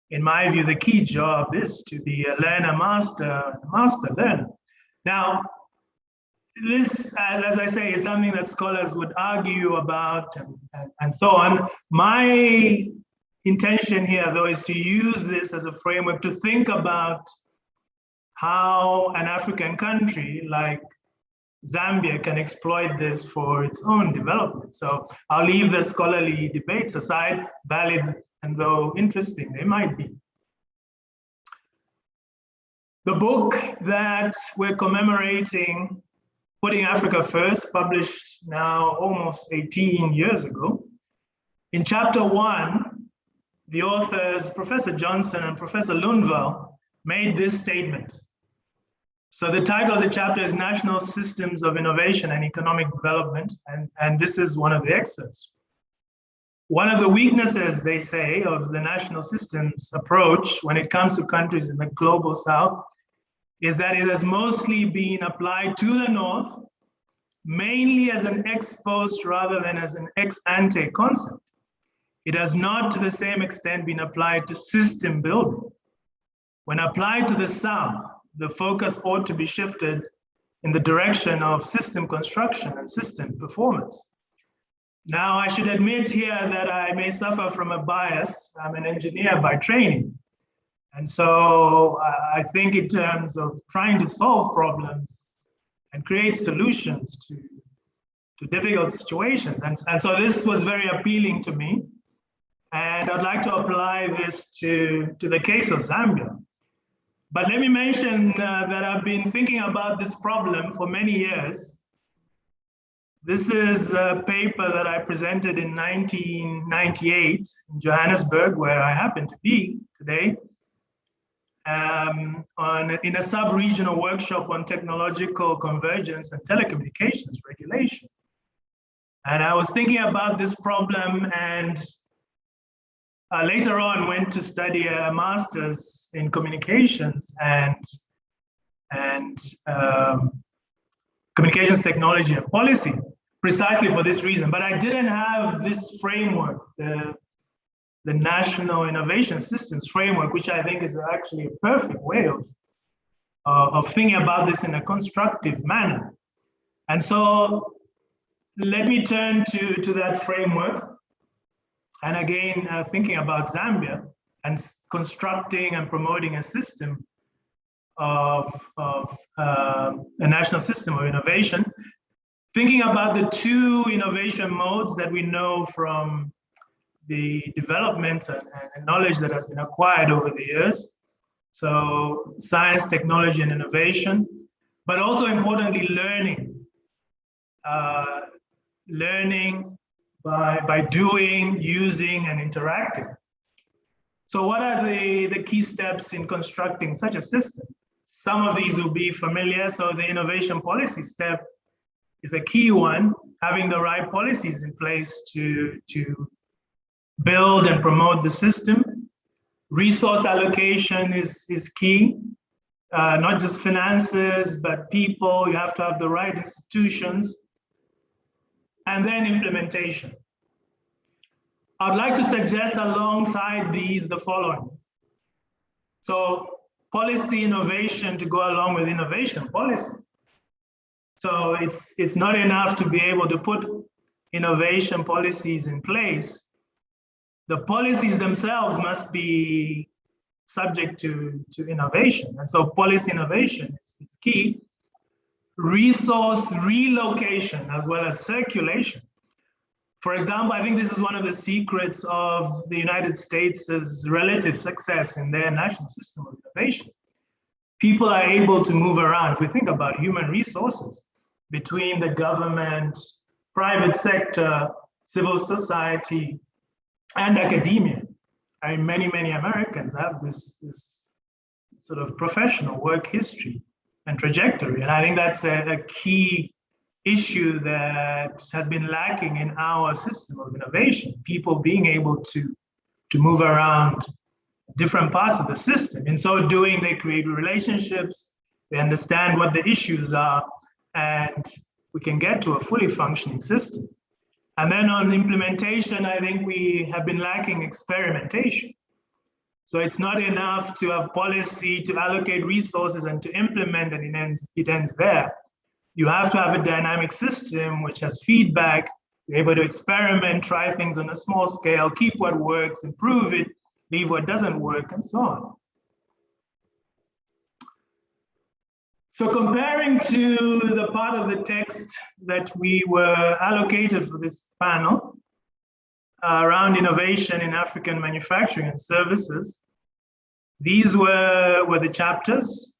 in my view, the key job is to be a learner master, master learner. Now, this, as I say, is something that scholars would argue about and so on. My intention here, though, is to use this as a framework to think about how an African country like Zambia can exploit this for its own development. So I'll leave the scholarly debates aside, valid and though interesting they might be. The book that we're commemorating, Putting Africa First, published now almost 18 years ago. In chapter 1, the authors, Professor Johnson and Professor Lundvall, made this statement. So the title of the chapter is National Systems of Innovation and Economic Development, and this is one of the excerpts. One of the weaknesses, they say, of the national systems approach when it comes to countries in the global south is that it has mostly been applied to the north, mainly as an ex post rather than as an ex ante concept. It has not to the same extent been applied to system building. When applied to the south, the focus ought to be shifted in the direction of system construction and system performance. Now, I should admit here that I may suffer from a bias. I'm an engineer by training. And so I think in terms of trying to solve problems and create solutions to difficult situations. And so this was very appealing to me. And I'd like to apply this to the case of Zambia. But let me mention that I've been thinking about this problem for many years. This is a paper that I presented in 1998 in Johannesburg, where I happen to be today, in a sub-regional workshop on technological convergence and telecommunications regulation. And I was thinking about this problem, and later on went to study a master's in communications and communications technology and policy, precisely for this reason. But I didn't have this framework, the National Innovation Systems framework, which I think is actually a perfect way of thinking about this in a constructive manner. And so let me turn to that framework. And again, thinking about Zambia and constructing and promoting a system of a national system of innovation, thinking about the two innovation modes that we know from the developments and knowledge that has been acquired over the years. So science, technology, and innovation, but also importantly, learning. Learning by doing, using, and interacting. So what are the key steps in constructing such a system? Some of these will be familiar. So the innovation policy step is a key one, having the right policies in place to build and promote the system. Resource allocation is key, not just finances, but people. You have to have the right institutions. And then implementation. I'd like to suggest alongside these the following. So policy innovation to go along with innovation policy. So it's not enough to be able to put innovation policies in place. The policies themselves must be subject to innovation. And so policy innovation is key. Resource relocation as well as circulation. For example, I think this is one of the secrets of the United States' relative success in their national system of innovation. People are able to move around. If we think about human resources between the government, private sector, civil society, and academia. I mean, many Americans have this sort of professional work history and trajectory. And I think that's a key issue that has been lacking in our system of innovation, people being able to move around different parts of the system. In so doing, they create relationships, they understand what the issues are, and we can get to a fully functioning system. And then on implementation, I think we have been lacking experimentation. So it's not enough to have policy, to allocate resources and to implement, and it ends there. You have to have a dynamic system which has feedback, be able to experiment, try things on a small scale, keep what works, improve it, leave what doesn't work, and so on. So comparing to the part of the text that we were allocated for this panel around innovation in African manufacturing and services, these were the chapters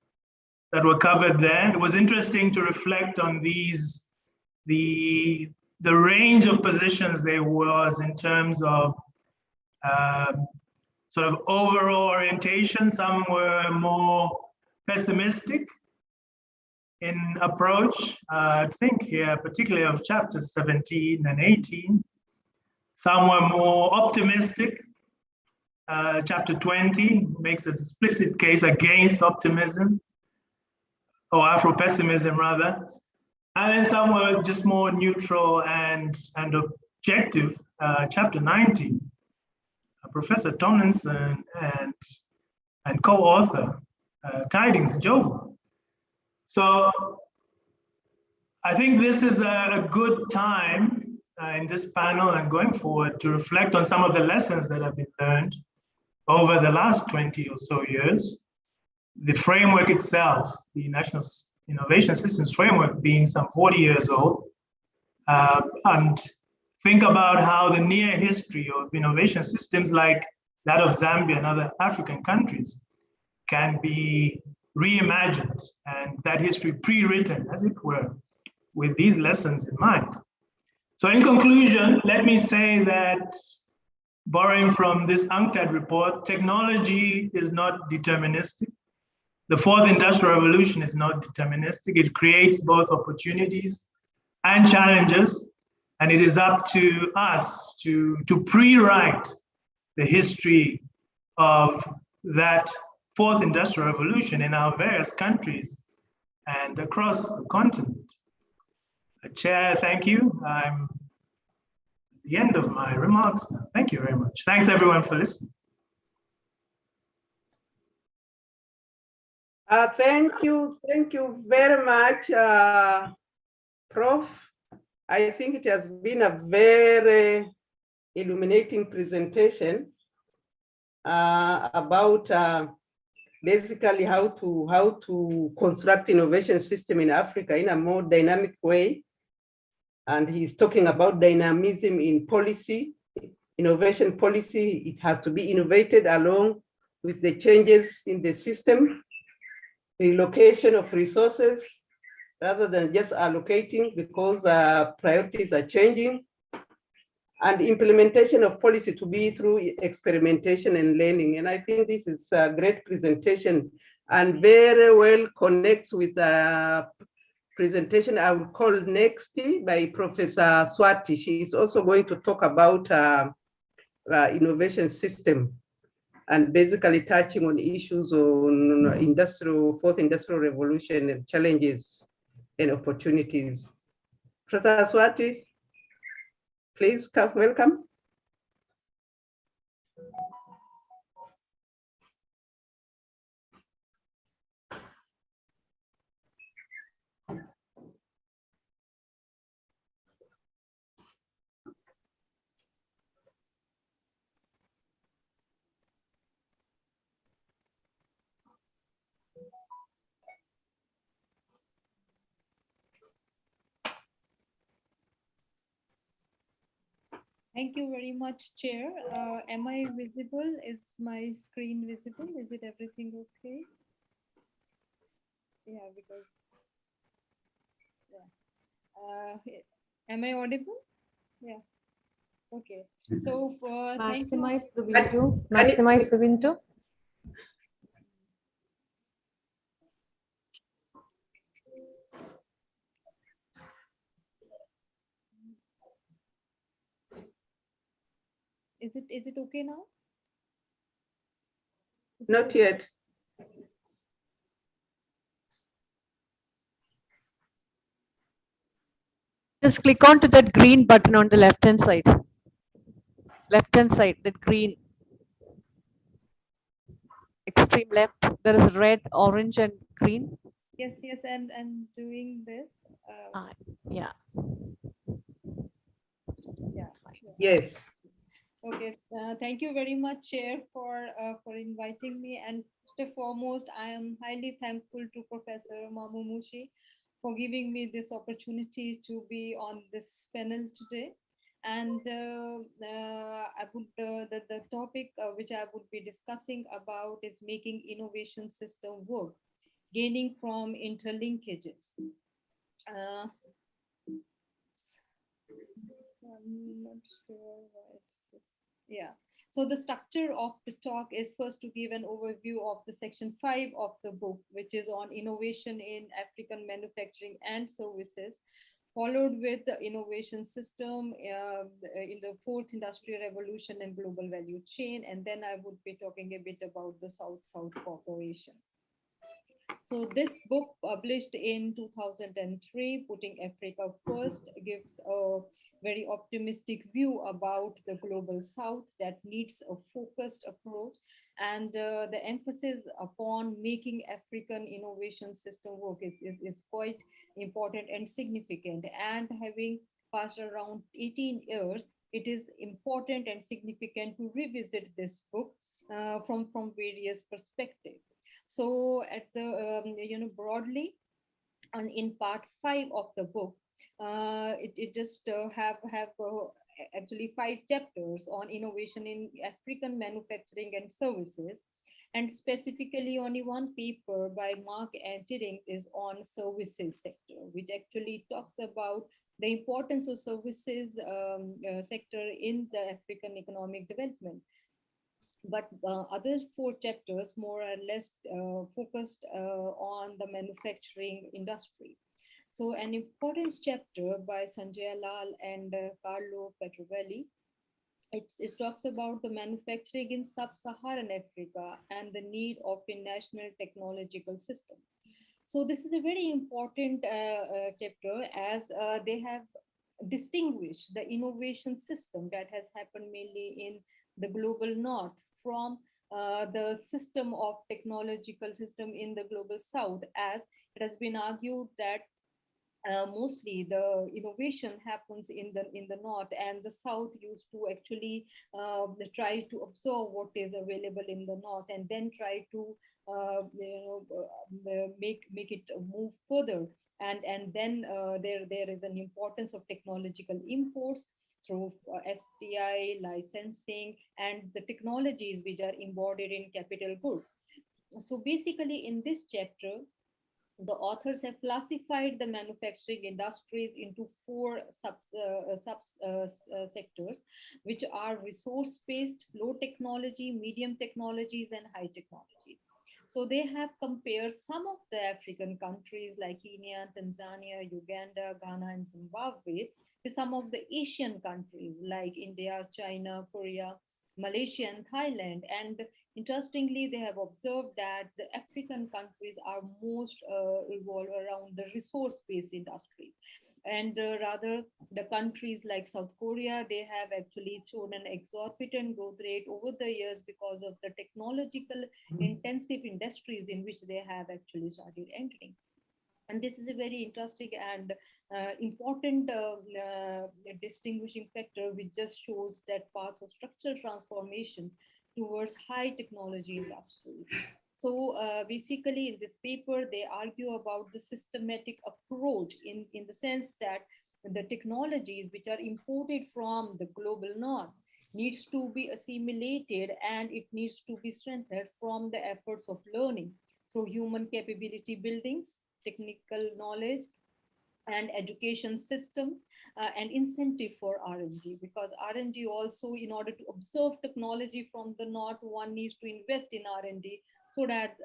that were covered there. It was interesting to reflect on these, the range of positions there was in terms of sort of overall orientation. Some were more pessimistic in approach. I think here, particularly of chapters 17 and 18. Some were more optimistic. Chapter 20 makes an explicit case against optimism, or Afro-pessimism rather. And then some were just more neutral and objective. Chapter 19, Professor Tomlinson and co-author Tidings Zhowa. So I think this is a good time in this panel and going forward to reflect on some of the lessons that have been learned over the last 20 or so years. The framework itself, the National Innovation Systems Framework, being some 40 years old, and think about how the near history of innovation systems like that of Zambia and other African countries can be reimagined, and that history pre-written, as it were, with these lessons in mind. So in conclusion, let me say that, borrowing from this UNCTAD report, technology is not deterministic. The fourth industrial revolution is not deterministic. It creates both opportunities and challenges, and it is up to us to pre-write the history of that fourth industrial revolution in our various countries and across the continent. Chair, thank you. I'm at the end of my remarks now. Thank you very much. Thanks everyone for listening. Thank you very much, Prof. I think it has been a very illuminating presentation about basically how to construct innovation system in Africa in a more dynamic way. And he's talking about dynamism in policy, innovation policy. It has to be innovated along with the changes in the system, relocation of resources, rather than just allocating because priorities are changing, and implementation of policy to be through experimentation and learning. And I think this is a great presentation and very well connects with a presentation I will call next by Professor Swati. She is also going to talk about innovation system and basically touching on issues on fourth industrial revolution and challenges and opportunities. Professor Swati, please come, welcome. Thank you very much, Chair. Am I visible? Is my screen visible? Is it everything okay? Yeah, because, yeah. Am I audible? Yeah. Okay. So maximize the window. Maximize the window. Is it okay now? Not yet. Just click on to that green button on the left hand side. Left hand side, that green. extreme left. There is red, orange, and green. Yes, yes, and doing this. Yeah. Yeah. Yes. Okay. Thank you very much, Chair, for inviting me. And first and foremost, I am highly thankful to Professor Mammo Muchie for giving me this opportunity to be on this panel today. And I would the topic which I would be discussing about is making innovation system work, gaining from interlinkages. I'm not sure why it's yeah. So the structure of the talk is first to give an overview of the section 5 of the book, which is on innovation in African manufacturing and services, followed with the innovation system in the fourth industrial revolution and global value chain. And then I would be talking a bit about the South-South cooperation. So this book, published in 2003, Putting Africa First, gives a very optimistic view about the global South that needs a focused approach, and the emphasis upon making African innovation system work is quite important and significant. And having passed around 18 years, it is important and significant to revisit this book from various perspectives. So at the broadly, and in part 5 of the book, it just have actually 5 chapters on innovation in African manufacturing and services, and specifically only one paper by Mark and Tiddings is on services sector, which actually talks about the importance of services sector in the African economic development. But other 4 chapters more or less focused on the manufacturing industry. So an important chapter by Sanjay Lal and Carlo Petrovelli, it talks about the manufacturing in sub-Saharan Africa and the need of a national technological system. So this is a very important chapter, as they have distinguished the innovation system that has happened mainly in the global north from the system of technological system in the global south, as it has been argued that mostly the innovation happens in the north, and the south used to actually try to absorb what is available in the north and then try to make it move further, and then there is an importance of technological imports through FDI licensing and the technologies which are embodied in capital goods. So basically in this chapter, the authors have classified the manufacturing industries into 4 sectors, which are resource-based, low technology, medium technologies, and high technology. So they have compared some of the African countries like Kenya, Tanzania, Uganda, Ghana, and Zimbabwe with some of the Asian countries like India, China, Korea, Malaysia, and Thailand. And interestingly, they have observed that the African countries are most revolve around the resource-based industry. And rather, the countries like South Korea, they have actually shown an exorbitant growth rate over the years because of the technological intensive industries in which they have actually started entering. And this is a very interesting and important distinguishing factor, which just shows that path of structural transformation towards high technology industries. So basically in this paper, they argue about the systematic approach in the sense that the technologies which are imported from the global north needs to be assimilated, and it needs to be strengthened from the efforts of learning through human capability buildings, technical knowledge, and education systems, and incentive for R&D, because R&D also, in order to observe technology from the north, one needs to invest in R&D so that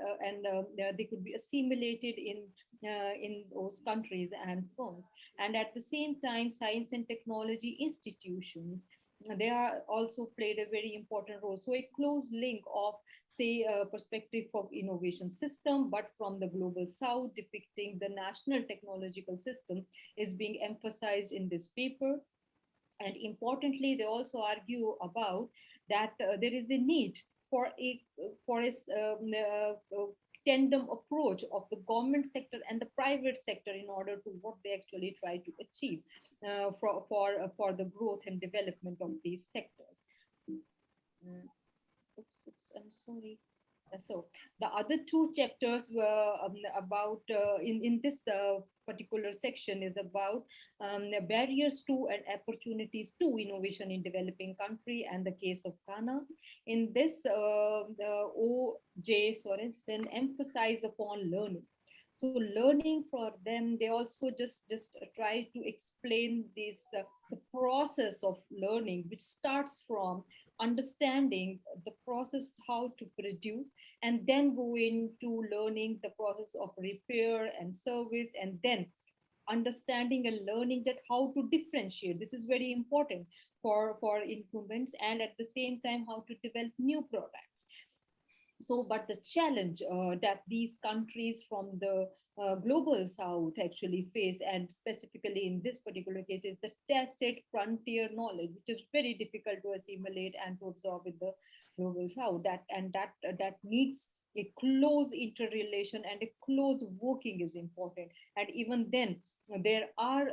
they could be assimilated in those countries and firms. And at the same time, science and technology institutions, they are also played a very important role. So a close link of, say, a perspective of innovation system, but from the global south, depicting the national technological system, is being emphasized in this paper. And importantly, they also argue about that there is a need for a tandem approach of the government sector and the private sector in order to what they actually try to achieve for the growth and development of these sectors. Oops, I'm sorry. So the other two chapters were about in this particular section is about barriers to and opportunities to innovation in developing country and the case of Ghana. In this, the O.J. Sorensen emphasized upon learning. So learning for them, they also just try to explain this the process of learning, which starts from understanding the process how to produce, and then go into learning the process of repair and service, and then understanding and learning that how to differentiate. This is very important for incumbents, and at the same time how to develop new products. So, but the challenge that these countries from the global south actually face, and specifically in this particular case, is the tacit frontier knowledge, which is very difficult to assimilate and to absorb in the global south. That needs a close interrelation and a close working is important. And even then, there are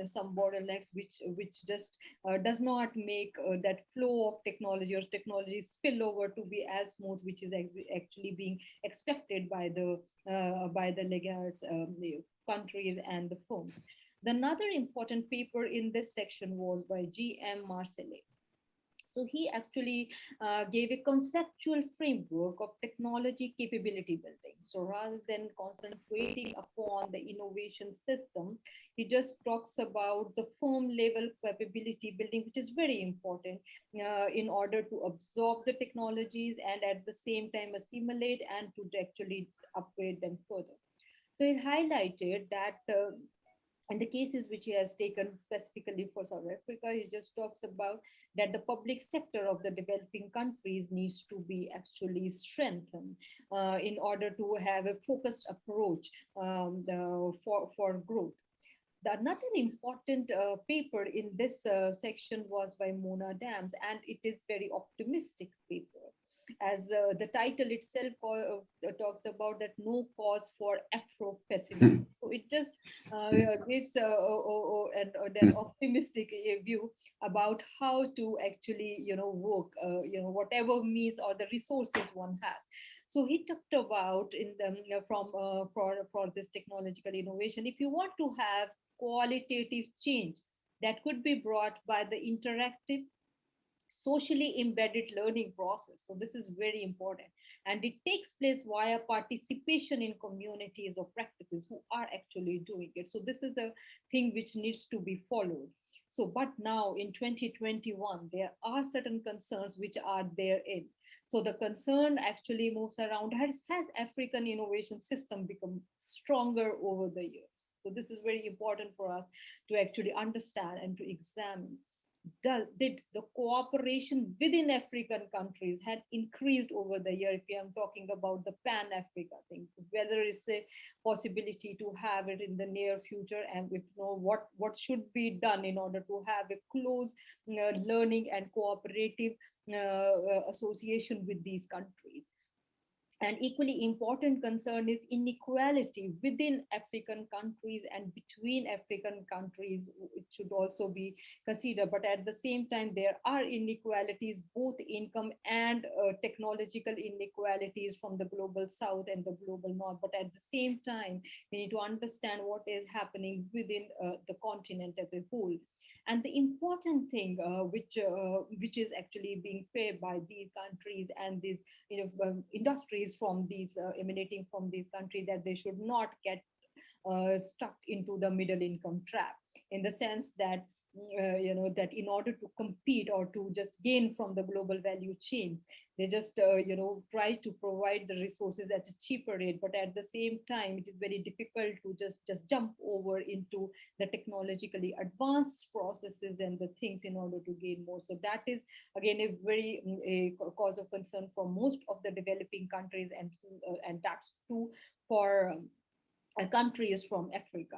some bottlenecks which just does not make that flow of technology or technology spill over to be as smooth, which is actually being expected by the laggards, the countries and the firms. Another important paper in this section was by G.M. Marcellet. So he actually gave a conceptual framework of technology capability building. So rather than concentrating upon the innovation system, he just talks about the firm level capability building, which is very important in order to absorb the technologies and at the same time assimilate and to actually upgrade them further. So he highlighted that in the cases which he has taken specifically for South Africa, he just talks about that the public sector of the developing countries needs to be actually strengthened in order to have a focused approach for growth. Another important paper in this section was by Mona Dams, and it is very optimistic paper. As the title itself talks about that no cause for Afro-pessimism. So it just gives an optimistic view about how to actually, work, whatever means or the resources one has. So he talked about in the for this technological innovation, if you want to have qualitative change that could be brought by the interactive, socially embedded learning process. So this is very important, and it takes place via participation in communities or practices who are actually doing it. So this is a thing which needs to be followed. So, but now in 2021, there are certain concerns which are therein. So the concern actually moves around, has African innovation system become stronger over the years? So this is very important for us to actually understand and to examine. Did the cooperation within African countries had increased over the year? If I'm talking about the Pan-Africa thing, whether it's a possibility to have it in the near future, and if what should be done in order to have a close learning and cooperative association with these countries. An equally important concern is inequality within African countries and between African countries. It should also be considered. But at the same time, there are inequalities, both income and technological inequalities from the global south and the global north. But at the same time, we need to understand what is happening within the continent as a whole. And the important thing which is actually being paid by these countries and these industries from these emanating from these countries, that they should not get stuck into the middle income trap, in the sense that that in order to compete or to just gain from the global value chain, they just try to provide the resources at a cheaper rate, but at the same time it is very difficult to just jump over into the technologically advanced processes and the things in order to gain more. So that is again a cause of concern for most of the developing countries, and that's true for countries from Africa.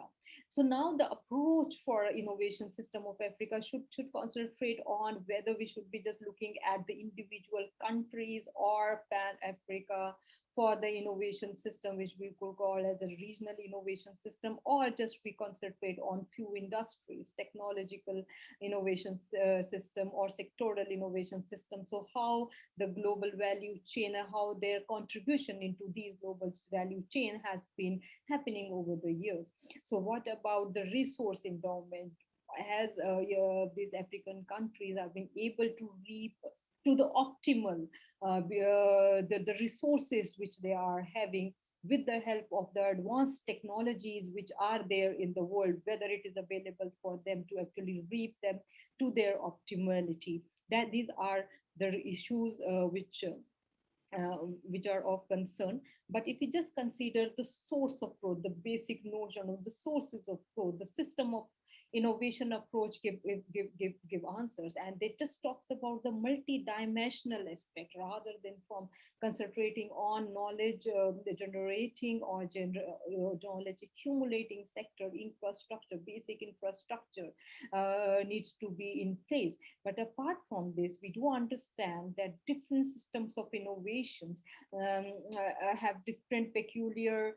So now the approach for innovation system of Africa should concentrate on whether we should be just looking at the individual countries or Pan-Africa for the innovation system, which we could call as a regional innovation system, or just we concentrate on few industries, technological innovation system or sectoral innovation system. So how the global value chain and how their contribution into these global value chain has been happening over the years. So what about the resource endowment? Has these African countries have been able to reap to the optimal the resources which they are having with the help of the advanced technologies which are there in the world, whether it is available for them to actually reap them to their optimality. That these are the issues which are of concern. But if we just consider the source of growth, the basic notion of the sources of growth, the system of innovation approach give answers, and it just talks about the multi-dimensional aspect rather than from concentrating on knowledge generating or knowledge accumulating sector. Infrastructure, basic infrastructure needs to be in place. But apart from this, we do understand that different systems of innovations have different peculiar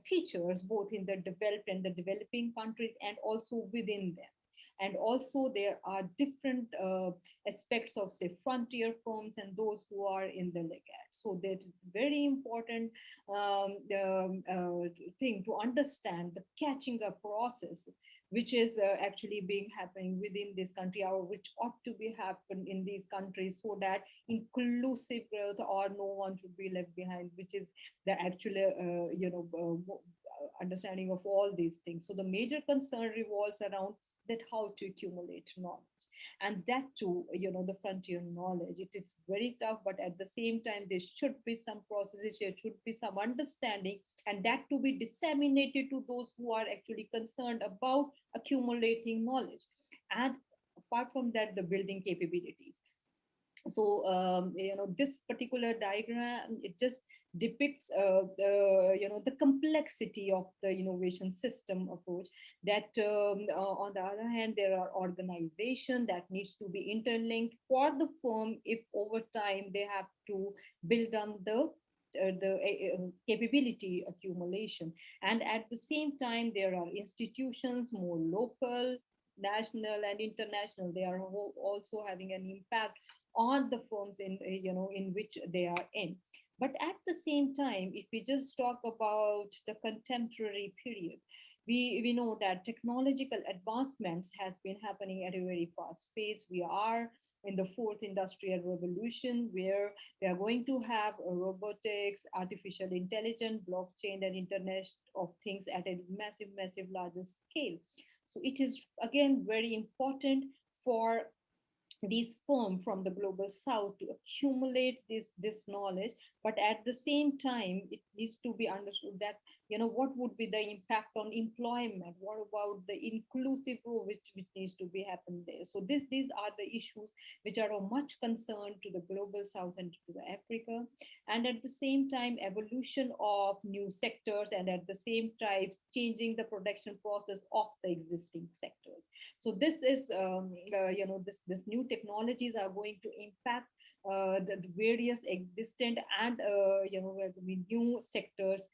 features, both in the developed and the developing countries, and also within them. And also there are different aspects of, say, frontier firms and those who are in the laggard. So that's very important thing to understand the catching up process, which is actually being happening within this country, or which ought to be happen in these countries, so that inclusive growth or no one should be left behind, which is the actual understanding of all these things. So the major concern revolves around that how to accumulate knowledge, and that too, the frontier knowledge. It is very tough, but at the same time, there should be some processes, there should be some understanding, and that to be disseminated to those who are actually concerned about accumulating knowledge. And apart from that, the building capabilities. So this particular diagram, it just depicts the complexity of the innovation system approach. That on the other hand, there are organizations that needs to be interlinked for the firm if over time they have to build on the capability accumulation. And at the same time, there are institutions, more local, national and international. They are also having an impact on the firms in which they are in. But at the same time, if we just talk about the contemporary period, we know that technological advancements has been happening at a very fast pace. We are in the fourth industrial revolution, where we are going to have robotics, artificial intelligence, blockchain, and Internet of Things at a massive, larger scale. So it is again very important for these firms from the global south to accumulate this knowledge, but at the same time, it needs to be understood that what would be the impact on employment, what about the inclusive role which needs to be happen there. So these are the issues which are of much concern to the global south and to the Africa. And at the same time, evolution of new sectors, and at the same time changing the production process of the existing sectors. So this is this new technologies are going to impact the various existent and new sectors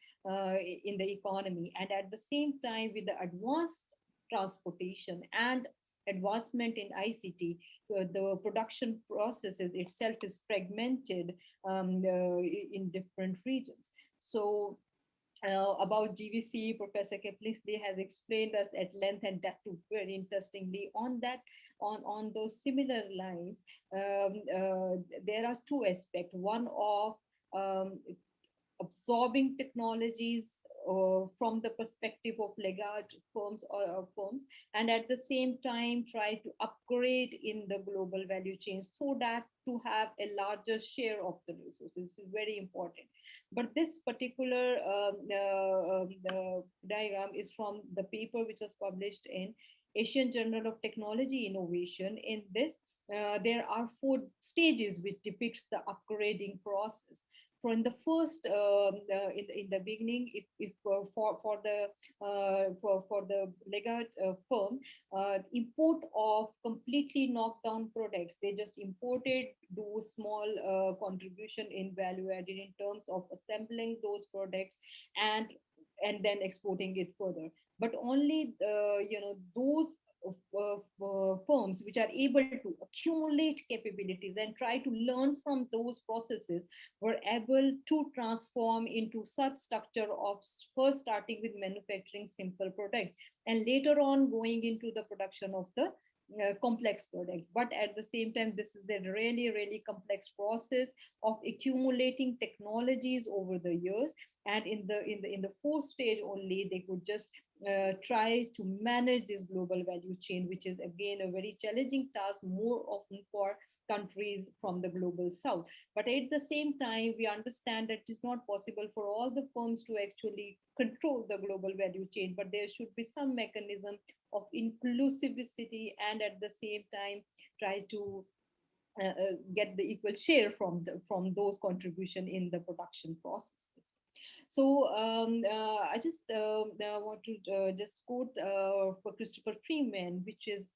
in the economy. And at the same time, with the advanced transportation and advancement in ICT, the production processes itself is fragmented in different regions. So about GVC, Professor Kaplinsky has explained us at length, and that too very interestingly. On those similar lines, there are two aspects. One of absorbing technologies from the perspective of laggard firms or firms, and at the same time try to upgrade in the global value chain, so that to have a larger share of the resources is very important. But this particular diagram is from the paper which was published in Asian Journal of Technology Innovation. In this, there are 4 stages which depicts the upgrading process. in the first in the beginning, if for the legat firm, import of completely knocked down products, they just imported, do small contribution in value added in terms of assembling those products and then exporting it further. But only those firms which are able to accumulate capabilities and try to learn from those processes were able to transform into such structure of first starting with manufacturing simple products and later on going into the production of the complex product. But at the same time, this is a really complex process of accumulating technologies over the years, and in the fourth stage only they could just try to manage this global value chain, which is again a very challenging task, more often for countries from the global south. But at the same time, we understand that it's not possible for all the firms to actually control the global value chain, but there should be some mechanism of inclusivity and at the same time try to get the equal share from those contribution in the production processes. So I just want to just quote for Christopher Freeman, which is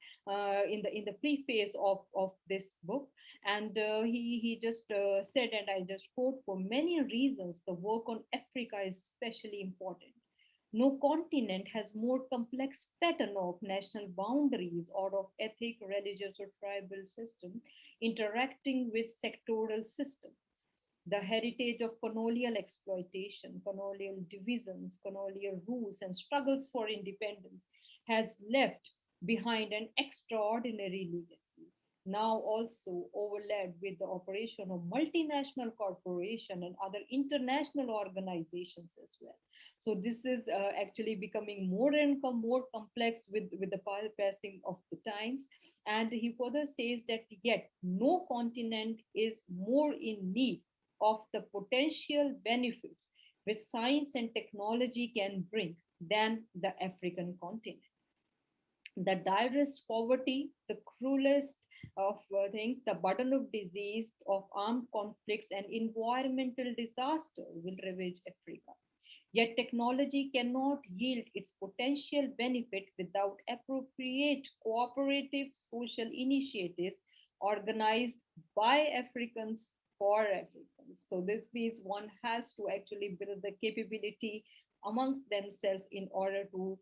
in the preface of this book, and he just said, and I just quote: "For many reasons, the work on Africa is especially important. No continent has more complex pattern of national boundaries or of ethnic, religious, or tribal system interacting with sectoral systems. The heritage of colonial exploitation, colonial divisions, colonial rules, and struggles for independence has left behind an extraordinary legacy, now also overlaid with the operation of multinational corporations and other international organizations as well." So this is actually becoming more and more complex with the passing of the times. And he further says that yet no continent is more in need of the potential benefits which science and technology can bring than the African continent. The direst poverty, the cruelest of things, the burden of disease, of armed conflicts and environmental disaster will ravage Africa. Yet technology cannot yield its potential benefit without appropriate cooperative social initiatives organized by Africans for Africans. So this means one has to actually build the capability amongst themselves in order to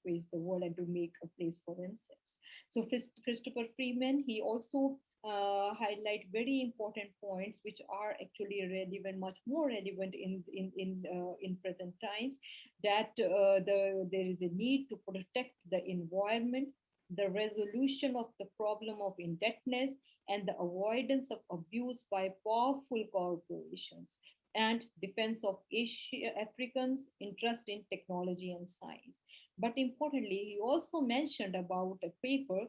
face the world and to make a place for themselves. So Christopher Freeman, he also highlight very important points which are actually relevant, much more relevant in present times, that there is a need to protect the environment, the resolution of the problem of indebtedness, and the avoidance of abuse by powerful corporations, and defense of Africans' interest in technology and science. But importantly, he also mentioned about a paper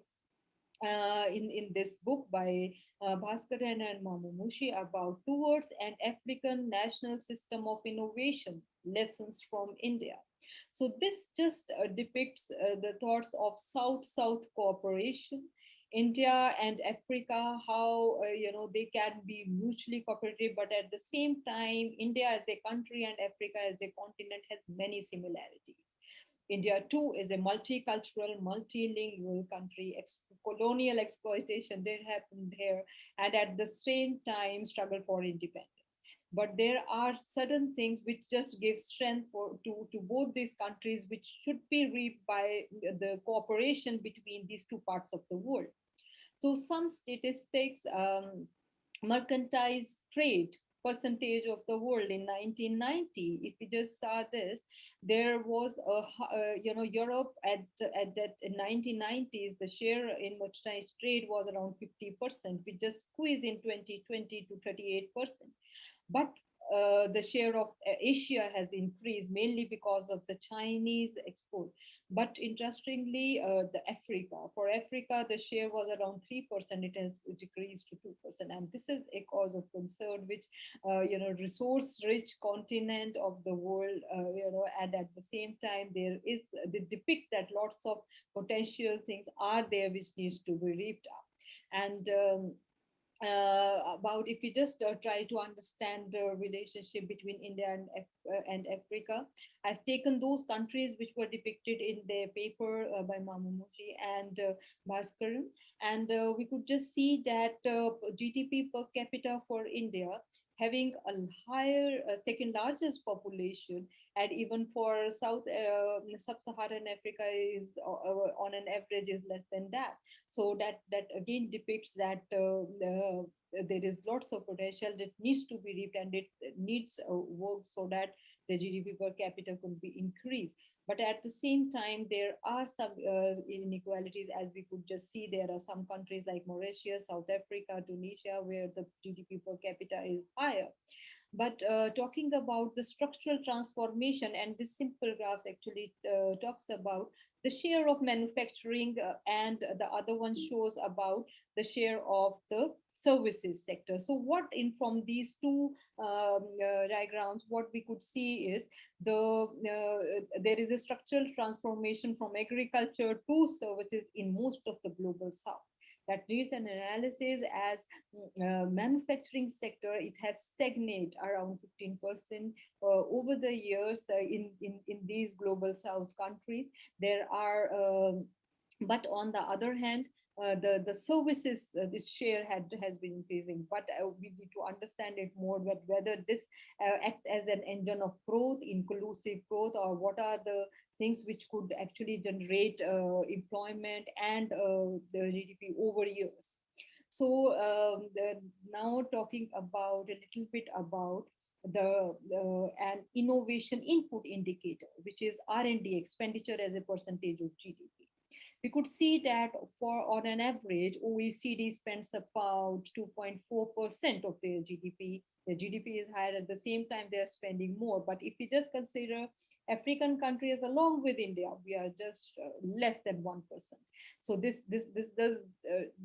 in this book by Bhaskaran and Mammo about Towards an African National System of Innovation, Lessons from India. So this just depicts the thoughts of South-South cooperation, India and Africa, how they can be mutually cooperative, but at the same time, India as a country and Africa as a continent has many similarities. India too is a multicultural, multilingual country. Colonial exploitation did happen here, and at the same time, struggle for independence. But there are certain things which just give strength to both these countries, which should be reaped by the cooperation between these two parts of the world. So some statistics, mercantile trade percentage of the world in 1990, if you just saw this, there was Europe at that in 1990s, the share in mercantile trade was around 50%. We just squeezed in 2020 to 38%. But the share of Asia has increased mainly because of the Chinese export. But interestingly, for Africa, the share was around 3%. It has decreased to 2%. And this is a cause of concern, which, resource-rich continent of the world, and at the same time, they depict that lots of potential things are there which needs to be reaped up. And about if we just try to understand the relationship between India and Africa. I've taken those countries which were depicted in their paper by Mammo, Muchie and Bhaskaran, and we could just see that GDP per capita for India having a higher second largest population, and even for sub-Saharan Africa is on an average is less than that. So that again depicts that there is lots of potential that needs to be reaped, and it needs work so that the GDP per capita could be increased. But at the same time, there are some inequalities, as we could just see. There are some countries like Mauritius, South Africa, Tunisia, where the GDP per capita is higher. But talking about the structural transformation, and this simple graphs actually talks about the share of manufacturing, and the other one shows about the share of the services sector. So what in from these two diagrams, what we could see is there is a structural transformation from agriculture to services in most of the global south. That needs an analysis as manufacturing sector, it has stagnated around 15% over the years in these global south countries. There are, but on the other hand, the services, this share has been increasing, but we need to understand it more, but whether this act as an engine of growth, inclusive growth, or what are the things which could actually generate employment and the GDP over years. So now talking about a little bit about an innovation input indicator, which is R&D expenditure as a percentage of GDP. We could see that on an average, OECD spends about 2.4% of their GDP. The GDP is higher, at the same time they are spending more. But if we just consider African countries along with India, we are just less than 1%. So this does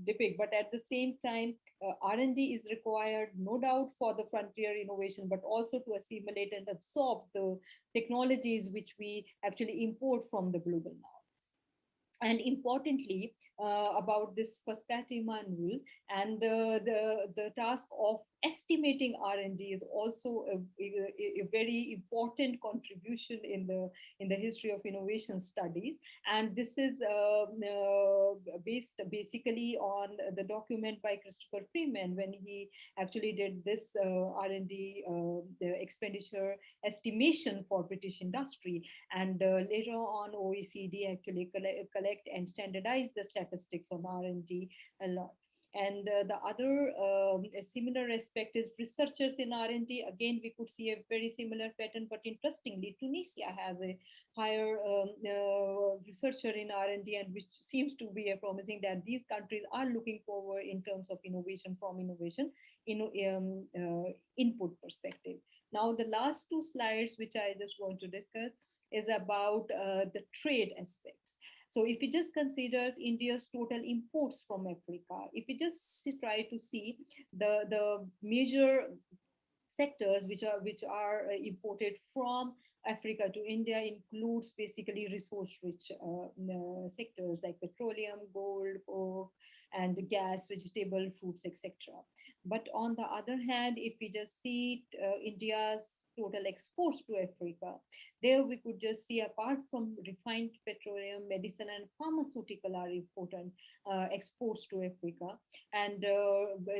depict, but at the same time, R&D is required, no doubt, for the frontier innovation, but also to assimilate and absorb the technologies which we actually import from the global north. And importantly, about this Pascati manual and the task of estimating R&D is also a very important contribution in the history of innovation studies. And this is based basically on the document by Christopher Freeman when he actually did this R&D the expenditure estimation for British industry. And later on, OECD actually collect and standardize the statistics on R&D a lot. And the other similar aspect is researchers in R&D. Again, we could see a very similar pattern, but interestingly, Tunisia has a higher researcher in R&D, and which seems to be a promising that these countries are looking forward in terms of innovation from innovation input perspective. Now, the last two slides, which I just want to discuss, is about the trade aspects. So if we just consider India's total imports from Africa, if we just try to see the major sectors which are imported from Africa to India includes basically resource-rich sectors like petroleum, gold, coke, and gas, vegetable, fruits, etc. But on the other hand, if we just see India's total exports to Africa, there we could just see, apart from refined petroleum, medicine, and pharmaceutical are important exports to Africa, and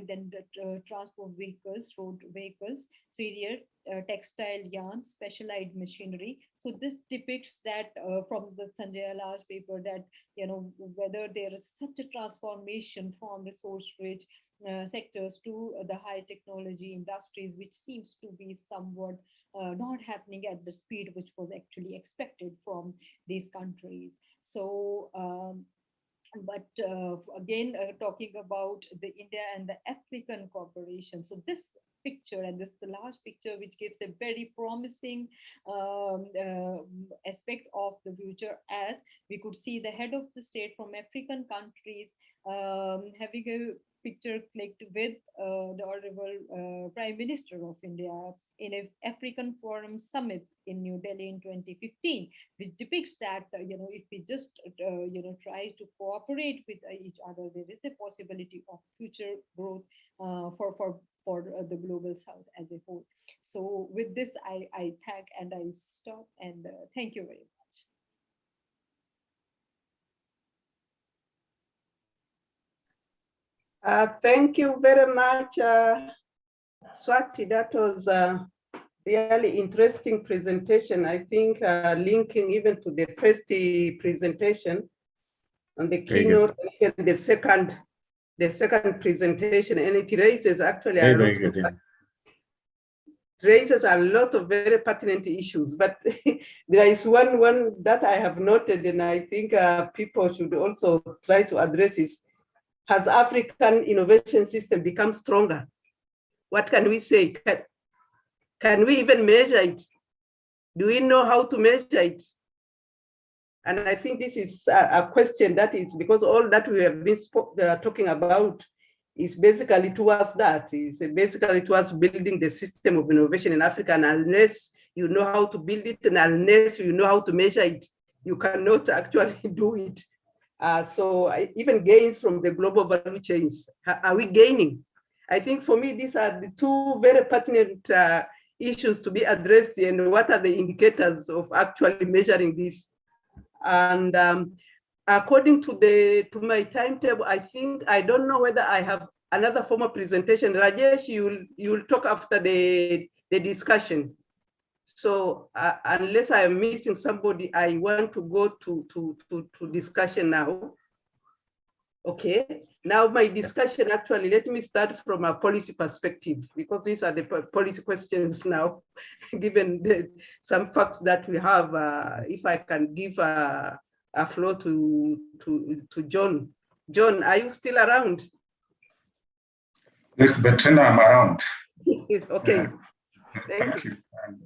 then the transport vehicles, road vehicles, 3D textile yarn, specialized machinery. So this depicts that from the Sanjay Alar's paper that, you know, whether there is such a transformation from resource-rich sectors to the high technology industries, which seems to be somewhat not happening at the speed which was actually expected from these countries. So but again, talking about the India and the African cooperation. So this picture, and this is the last picture, which gives a very promising aspect of the future, as we could see the head of the state from African countries having a picture clicked with the Honorable Prime Minister of India in an African Forum Summit in New Delhi in 2015, which depicts that, if we just, try to cooperate with each other, there is a possibility of future growth for the global South as a whole. So with this, I thank and I stop, and thank you very much. Thank you very much, Swati. That was a really interesting presentation. I think linking even to the first presentation on the keynote, and the second presentation, and it raises actually raises a lot of very pertinent issues. But there is one that I have noted, and I think people should also try to address is, has African innovation system become stronger? What can we say? Can we even measure it? Do we know how to measure it? And I think this is a question that is, because all that we have been talking about is basically towards that, is basically towards building the system of innovation in Africa. And unless you know how to build it, and unless you know how to measure it, you cannot actually do it. So even gains from the global value chains, are we gaining? I think for me, these are the two very pertinent issues to be addressed, and what are the indicators of actually measuring this? And according to my timetable, I think, I don't know whether I have another formal presentation. Rajesh, you'll talk after the discussion. So unless I am missing somebody, I want to go to discussion now. Okay, now my discussion, actually, let me start from a policy perspective, because these are the policy questions now, given some facts that we have. If I can give a floor to John. John, are you still around? Yes, Bitrina, I'm around. Okay. Thank you. And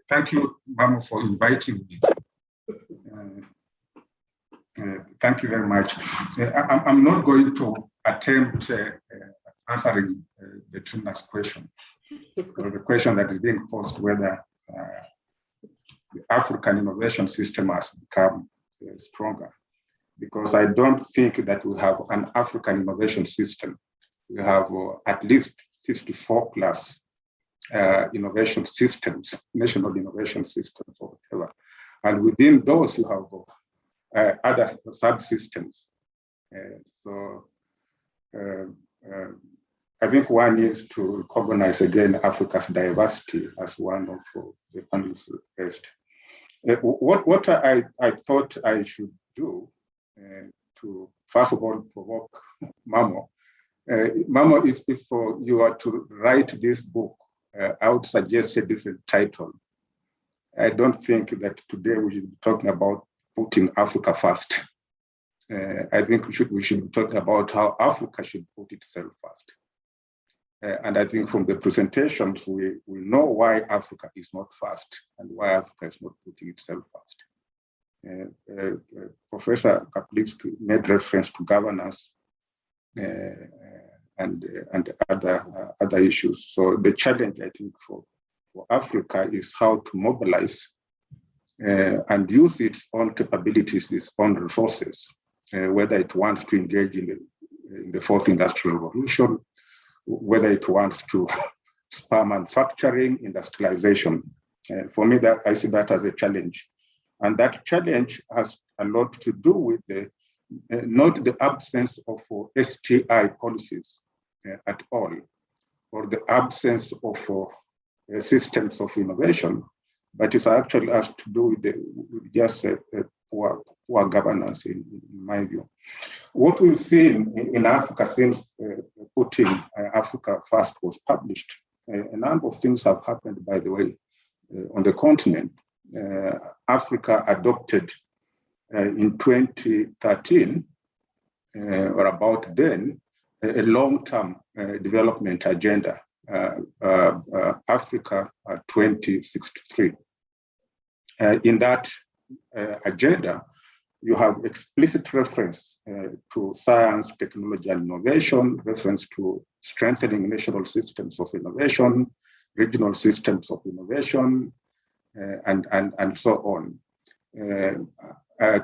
thank you, Mammo, for inviting me. Thank you very much. I'm not going to attempt answering Bitrina's question, or the question that is being posed, whether the African innovation system has become stronger, because I don't think that we have an African innovation system. We have at least 54 plus innovation systems, national innovation systems, or whatever. And within those, you have other subsystems. I think one is to recognize again Africa's diversity as one of the panelists raised. What I thought I should do to first of all provoke Mammo. Mammo, if you are to write this book, I would suggest a different title. I don't think that today we should be talking about putting Africa first. I think we should be talking about how Africa should put itself first. And I think from the presentations, we know why Africa is not first and why Africa is not putting itself first. Professor Kaplinsky made reference to governance and other issues. So the challenge, I think, for Africa is how to mobilize and use its own capabilities, its own resources, whether it wants to engage in the fourth industrial revolution, whether it wants to spur manufacturing, industrialization. For me, that I see that as a challenge. And that challenge has a lot to do with not the absence of STI policies at all, or the absence of systems of innovation, but it actually has to do with just poor governance, in my view. What we've seen in Africa since putting Africa First was published, a number of things have happened, by the way, on the continent. Africa adopted in 2013, or about then, a long-term development agenda, Africa 2063. In that agenda, You have explicit reference to science, technology, and innovation, reference to strengthening national systems of innovation, regional systems of innovation, and so on.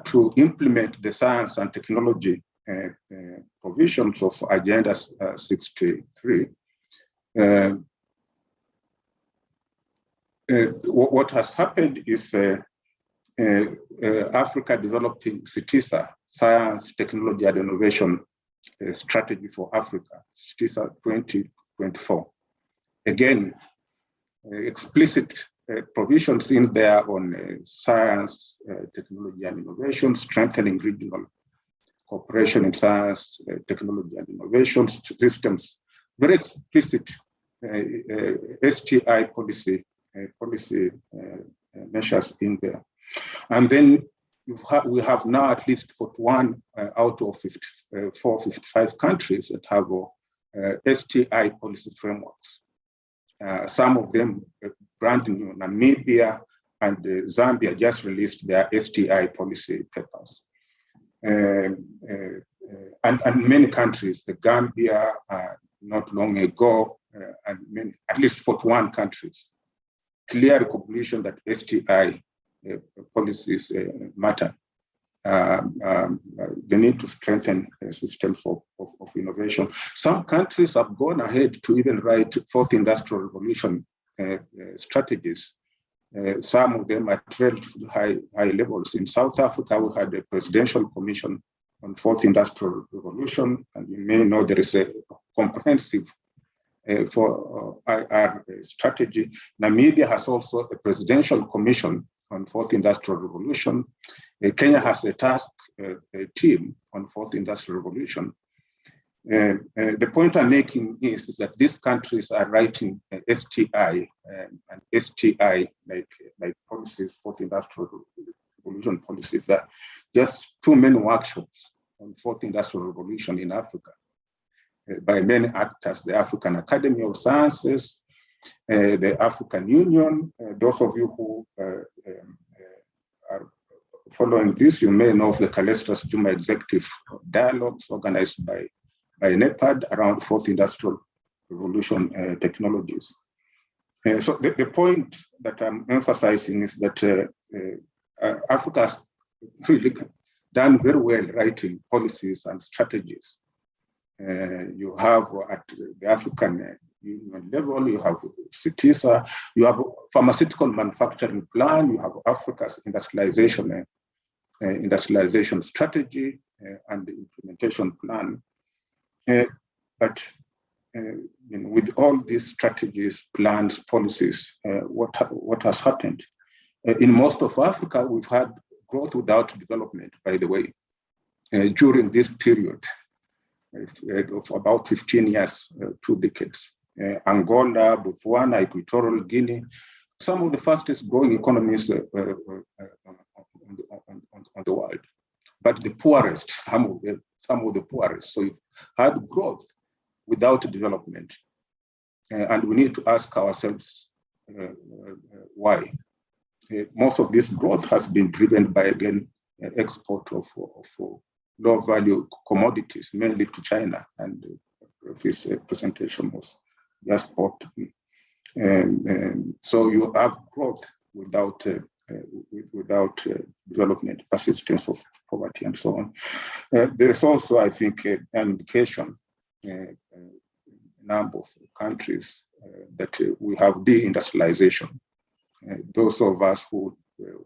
To implement the science and technology provisions of Agenda 63, what has happened is Africa developing CITESA, Science, Technology, and Innovation Strategy for Africa, CITESA 2024. Again, explicit provisions in there on science, technology, and innovation, strengthening regional cooperation in science, technology, and innovation systems. Very explicit STI policy measures in there. And then we have now at least 41 out of 55 countries that have STI policy frameworks. Some of them, brand new, Namibia and Zambia just released their STI policy papers. And many countries, the Gambia not long ago, and many, at least 41 countries, clear recognition that STI policies matter. They need to strengthen systems of innovation. Some countries have gone ahead to even write fourth industrial revolution strategies. Some of them at relatively high levels. In South Africa, we had a presidential commission on fourth industrial revolution, and you may know there is a comprehensive for IR strategy. Namibia has also a presidential commission on fourth industrial revolution. Kenya has a task team on fourth industrial revolution. The point I'm making is that these countries are writing STI and STI like policies, fourth industrial revolution policies. That just too many workshops on fourth industrial revolution in Africa by many actors, the African Academy of Sciences, the African Union. Those of you who are following this, you may know of the Calestras Zhowa Executive Dialogues organized by NEPAD around fourth industrial revolution technologies. So the point that I'm emphasizing is that Africa has really done very well writing policies and strategies. You have at the African Union level, you have CITESA, you have pharmaceutical manufacturing plan, you have Africa's industrialization strategy and the implementation plan. But with all these strategies, plans, policies, what has happened? In most of Africa, we've had growth without development, by the way, during this period of about 15 years, 2 decades. Angola, Botswana, Equatorial Guinea, some of the fastest growing economies on the world, but the poorest, some of the poorest. So you had growth without development. And we need to ask ourselves why. Most of this growth has been driven by, again, export of low value commodities, mainly to China, and this presentation was just bought. So you have growth without development, persistence of poverty, and so on. There's also, I think, an indication in a number of countries that we have deindustrialization. Those of us who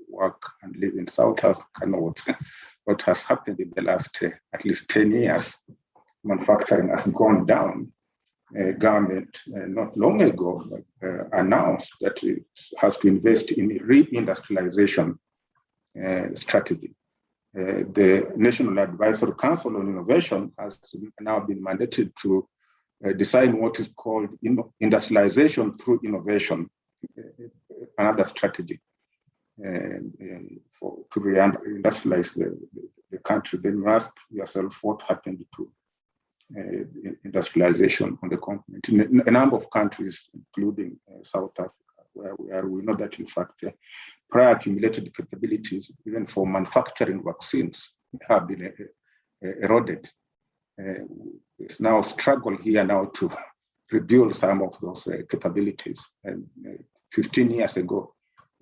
work and live in South Africa know what has happened in the last at least 10 years. Manufacturing has gone down. Government not long ago announced that it has to invest in reindustrialization strategy. The National Advisory Council on Innovation has now been mandated to design what is called industrialization through innovation, another strategy to reindustrialize the country. Then you ask yourself what happened to industrialization on the continent. In a number of countries, including South Africa, where we know that, in fact, prior accumulated capabilities, even for manufacturing vaccines, have been eroded. It's now a struggle here now to rebuild some of those capabilities. And 15 years ago,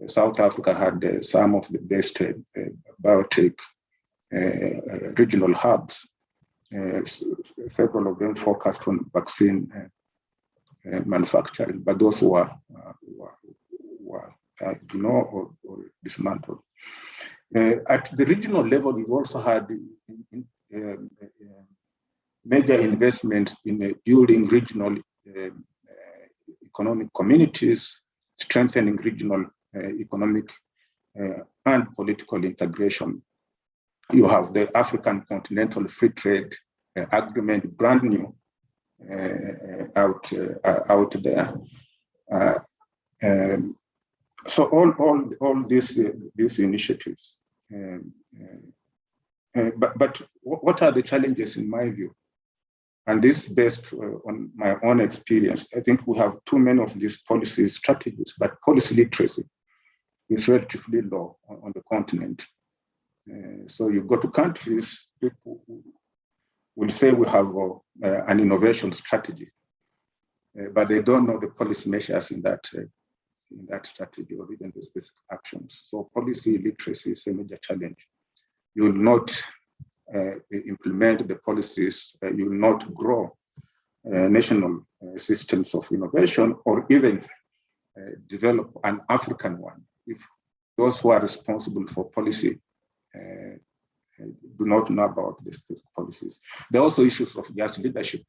South Africa had some of the best biotech regional hubs. Several of them focused on vaccine manufacturing, but those were ignored or dismantled. At the regional level, we've also had major investments in building regional economic communities, strengthening regional economic and political integration. You have the African Continental Free Trade Agreement, brand new, out there. So all these initiatives. But what are the challenges in my view? And this is based on my own experience. I think we have too many of these policy strategies, but policy literacy is relatively low on the continent. So you go to countries, people will say we have an innovation strategy, but they don't know the policy measures in that strategy or even the specific actions. So policy literacy is a major challenge. You will not implement the policies, you will not grow national systems of innovation or even develop an African one if those who are responsible for policy do not know about these policies. There are also issues of just leadership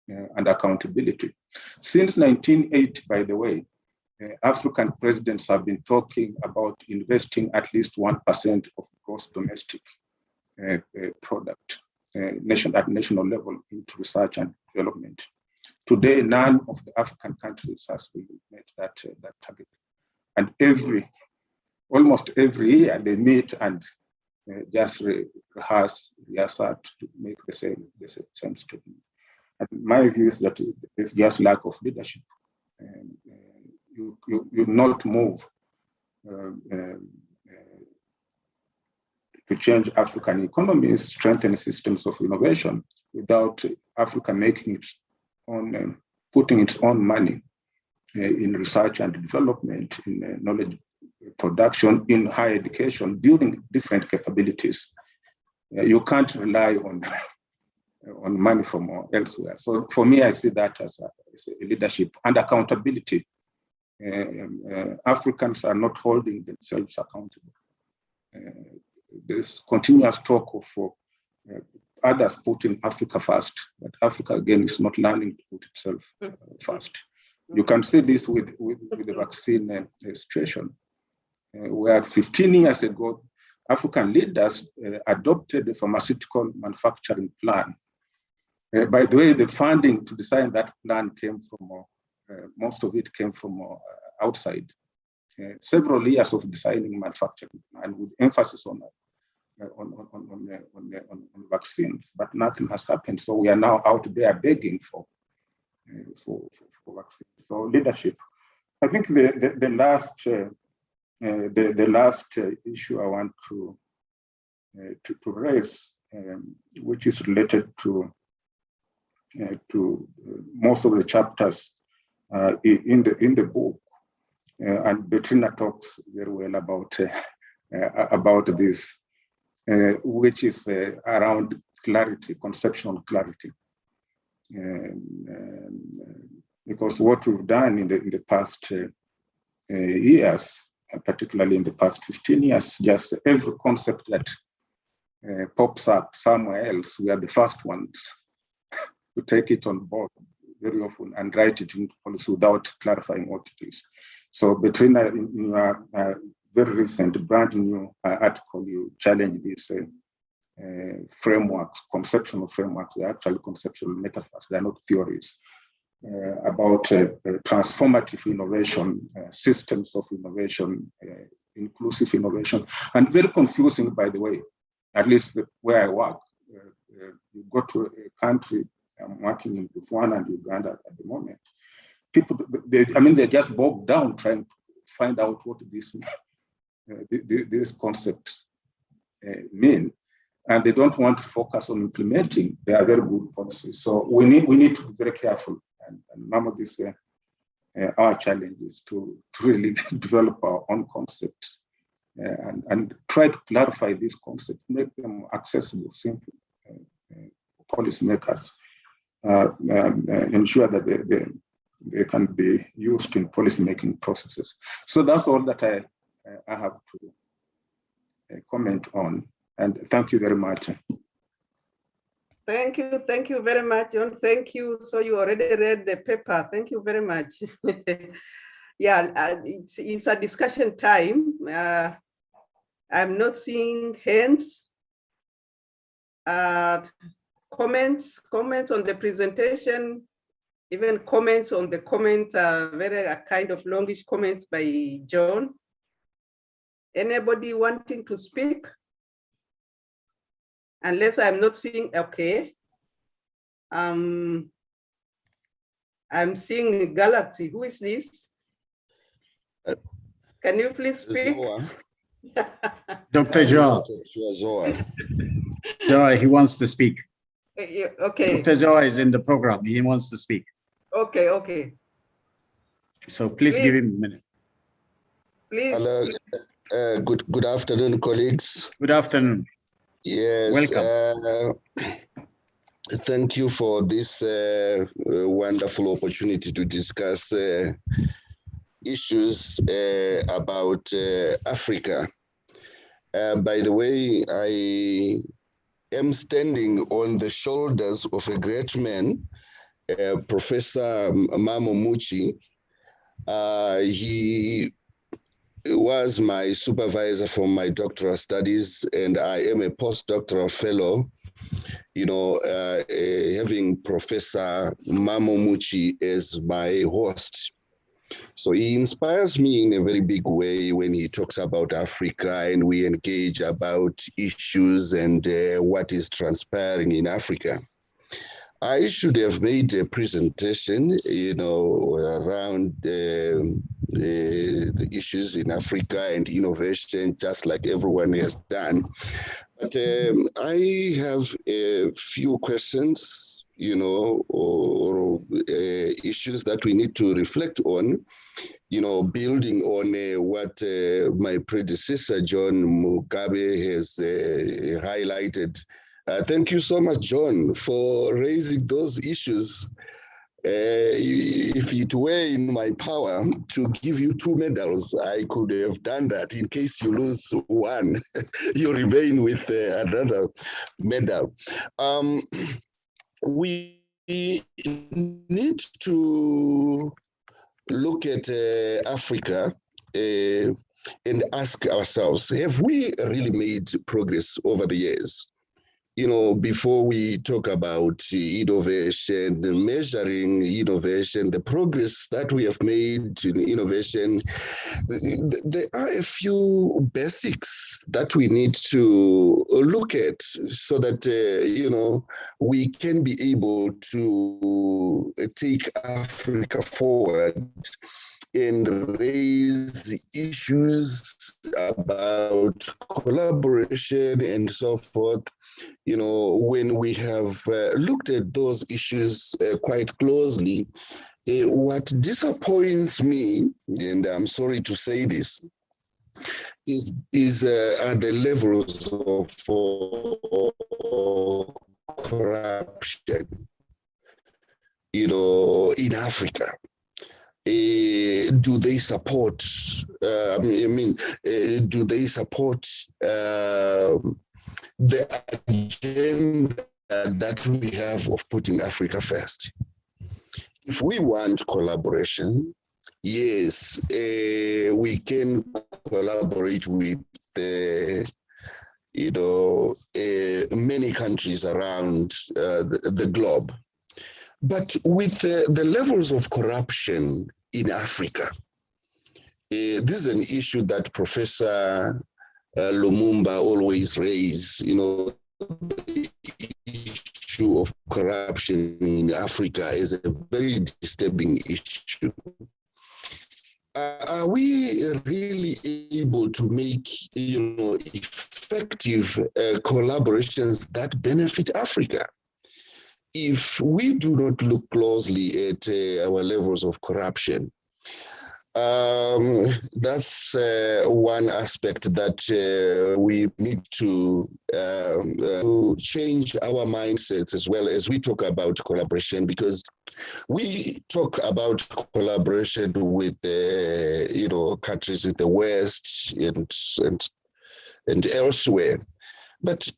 and accountability. Since 1980, by the way, African presidents have been talking about investing at least 1% of gross domestic product at national level into research and development. Today, none of the African countries has really met that target. And almost every year they meet and just rehearse to make the same statement. And my view is that there's just lack of leadership. You not move to change African economies, strengthen systems of innovation without Africa making its own, putting its own money in research and development, in knowledge production, in higher education, building different capabilities. You can't rely on money from elsewhere. So for me, I see that as a leadership and accountability. Africans are not holding themselves accountable. There's continuous talk of others putting Africa first, but Africa again is not learning to put itself first. You can see this with the vaccine situation, where 15 years ago, African leaders adopted the pharmaceutical manufacturing plan. By the way, the funding to design that plan came from, most of it came from outside. Several years of designing manufacturing and with emphasis on vaccines, but nothing has happened. So we are now out there begging for vaccines. So leadership. I think the last issue I want to raise, which is related to most of the chapters in the book, and Bitrina talks very well about this, which is around clarity, conceptual clarity. Because what we've done in the past years, particularly in the past 15 years, just every concept that pops up somewhere else, we are the first ones to take it on board very often and write it into policy without clarifying what it is. So Bitrina, in your very recent brand new article, you challenge these frameworks, conceptual frameworks. They're actually conceptual metaphors, they're not theories, about transformative innovation, systems of innovation, inclusive innovation, and very confusing, by the way, at least where I work. You go to a country, I'm working in Botswana and Uganda at the moment. People, they're just bogged down trying to find out what these concepts mean, and they don't want to focus on implementing their very good policies. So we need to be very careful. And Mammo, this our challenge is to really develop our own concepts and try to clarify these concepts, make them accessible, simple, policymakers, ensure that they can be used in policymaking processes. So that's all that I have to comment on. And thank you very much. Thank you very much, John. Thank you. So you already read the paper. Thank you very much. Yeah, it's a discussion time. I'm not seeing hands. Comments on the presentation, even comments on the comment, very kind of longish comments by John. Anybody wanting to speak? Unless I'm not seeing, okay. I'm seeing Galaxy. Who is this? Can you please speak? Dr. Zhowa. Zhowa, he wants to speak. Okay. Dr. Zhowa is in the program. He wants to speak. Okay, okay. So please give him a minute. Please. Hello. Good afternoon, colleagues. Good afternoon. Yes. Welcome. Thank you for this wonderful opportunity to discuss issues about Africa. By the way, I am standing on the shoulders of a great man, Professor Mammo Muchie. He was my supervisor for my doctoral studies, and I am a postdoctoral fellow, you know, having Professor Mammo Muchie as my host. So he inspires me in a very big way when he talks about Africa and we engage about issues and what is transpiring in Africa. I should have made a presentation, you know, around the issues in Africa and innovation, just like everyone has done. But I have a few questions, you know, or issues that we need to reflect on, you know, building on what my predecessor, John Mugabe, has highlighted. Thank you so much, John, for raising those issues. If it were in my power to give you 2 medals, I could have done that. In case you lose one, you remain with another medal. We need to look at Africa and ask ourselves, have we really made progress over the years? You know, before we talk about innovation, measuring innovation, the progress that we have made in innovation, there are a few basics that we need to look at so that, you know, we can be able to take Africa forward and raise issues about collaboration and so forth. You know, when we have looked at those issues quite closely, what disappoints me, and I'm sorry to say this, is at the levels of corruption, you know, in Africa. Do they support, do they support the agenda that we have of putting Africa first? If we want collaboration, yes, we can collaborate with you know, many countries around the globe. But with the levels of corruption in Africa, this is an issue that Professor Lumumba always raised, you know, the issue of corruption in Africa is a very disturbing issue. are we really able to make, effective collaborations that benefit Africa? If we do not look closely at our levels of corruption, that's one aspect that we need to change our mindsets as well as we talk about collaboration, because we talk about collaboration with countries in the West and elsewhere, but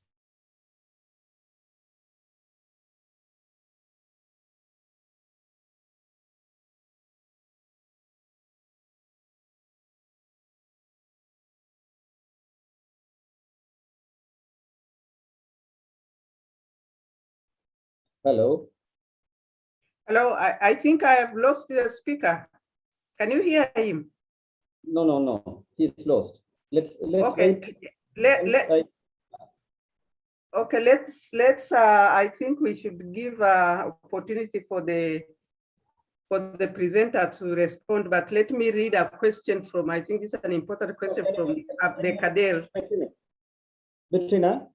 Hello. Hello, I think I have lost the speaker. Can you hear him? No. He's lost. Let's okay. wait. Okay, let's I think we should give opportunity for the presenter to respond, but let me read a question from, I think it's an important question from Abdekader. Bitrina?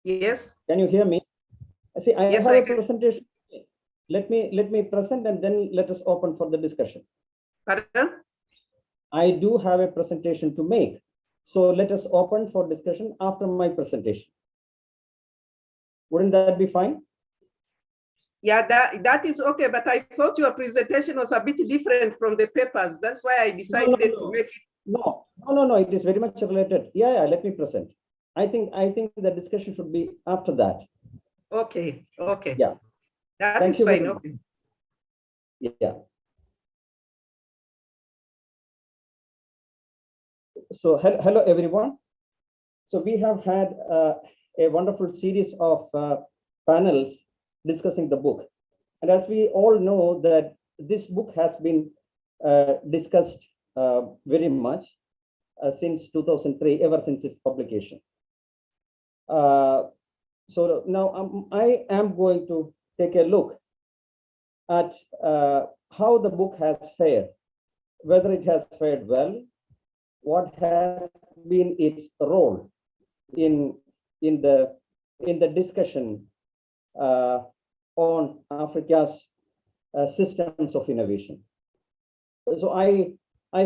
Yes. Can you hear me? See, I Yes, have I a can. presentation. Let me present and then let us open for the discussion. Pardon? I do have a presentation to make. So let us open for discussion after my presentation. Wouldn't that be fine? Yeah, that is okay, but I thought your presentation was a bit different from the papers. That's why I decided to make it. No, it is very much related. Yeah, let me present. I think the discussion should be after that. Okay. Yeah. That Thank is you fine. very much. Okay. Yeah. So hello everyone. So we have had a wonderful series of panels discussing the book, and as we all know that this book has been discussed very much since 2003, ever since its publication. So now I am going to take a look at how the book has fared, whether it has fared well, what has been its role in the discussion on Africa's systems of innovation. So I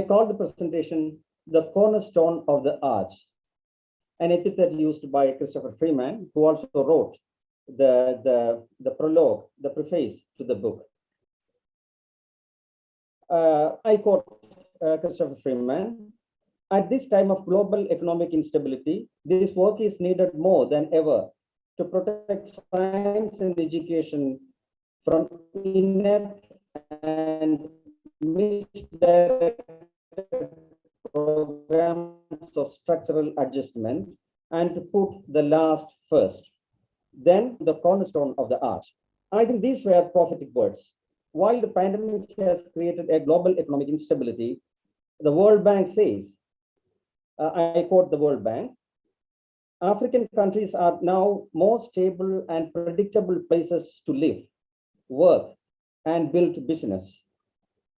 call the presentation the cornerstone of the arch, an epithet used by Christopher Freeman, who also wrote the prologue, the preface to the book. I quote Christopher Freeman: "At this time of global economic instability, this work is needed more than ever to protect science and education from inept and misdirected programs of structural adjustment, and to put the last first, then the cornerstone of the arch." I think these were prophetic words. While the pandemic has created a global economic instability, the World Bank says, I quote the World Bank, "African countries are now more stable and predictable places to live, work, and build business.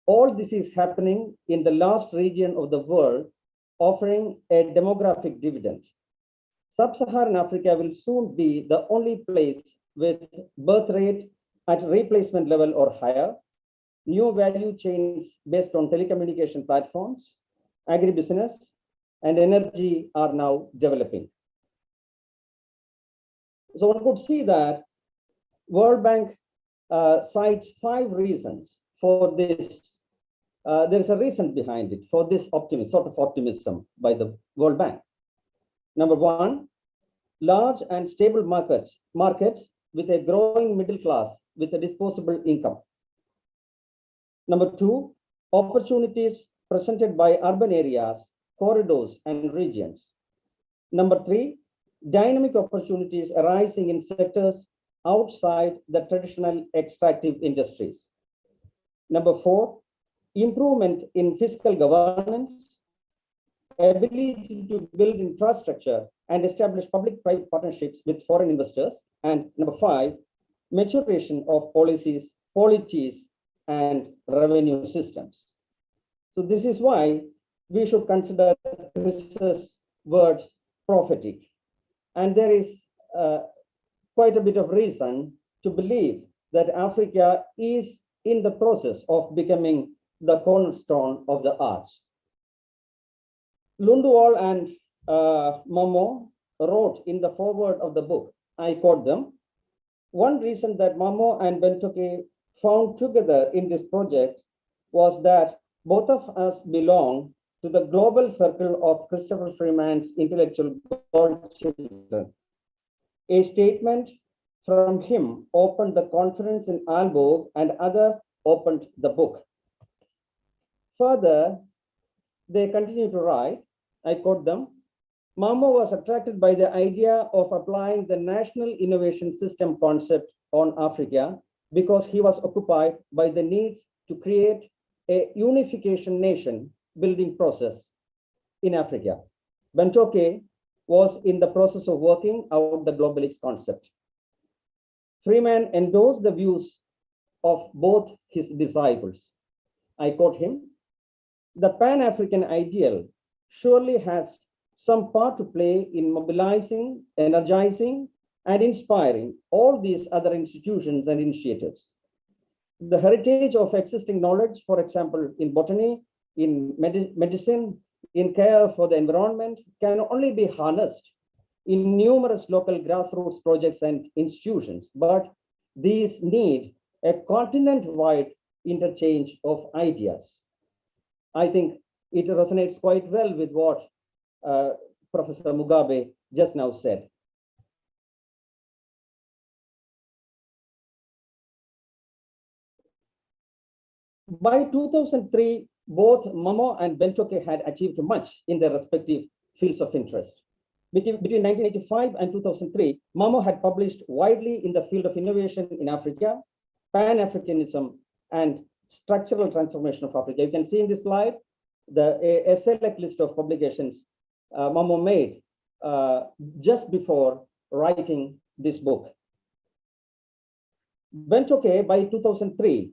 All this is happening in the last region of the world, offering a demographic dividend. Sub-Saharan Africa will soon be the only place with birth rate at replacement level or higher. New value chains based on telecommunication platforms, agribusiness, and energy are now developing." So one could see that World Bank cites 5 reasons for this. There is a reason behind it for this sort of optimism by the World Bank. Number 1, large and stable markets with a growing middle class with a disposable income. Number 2, opportunities presented by urban areas, corridors, and regions. Number 3, dynamic opportunities arising in sectors outside the traditional extractive industries. Number 4, improvement in fiscal governance, ability to build infrastructure and establish public-private partnerships with foreign investors. And number 5, maturation of policies, and revenue systems. So this is why we should consider Chris's words prophetic. And there is quite a bit of reason to believe that Africa is in the process of becoming the cornerstone of the arch. Lundwall and Mammo wrote in the foreword of the book, I quote them, one reason that Mammo and Bentoke found together in this project was that both of us belong to the global circle of Christopher Freeman's intellectual children. A statement from him opened the conference in Aalborg and other opened the book. Further, they continue to write, I quote them, Mammo was attracted by the idea of applying the national innovation system concept on Africa because he was occupied by the needs to create a unification nation building process in Africa. Bentoke was in the process of working out the globalist concept. Freeman endorsed the views of both his disciples. I quote him, the Pan-African ideal surely has some part to play in mobilizing, energizing, and inspiring all these other institutions and initiatives. The heritage of existing knowledge, for example, in botany, in medicine, in care for the environment, can only be harnessed in numerous local grassroots projects and institutions, but these need a continent-wide interchange of ideas. I think it resonates quite well with what Professor Mugabe just now said. By 2003, both Mammo and Bentoke had achieved much in their respective fields of interest. Between 1985 and 2003, Mammo had published widely in the field of innovation in Africa, Pan-Africanism, and structural transformation of Africa. You can see in this slide a select list of publications Mammo made just before writing this book. Bentoke, by 2003,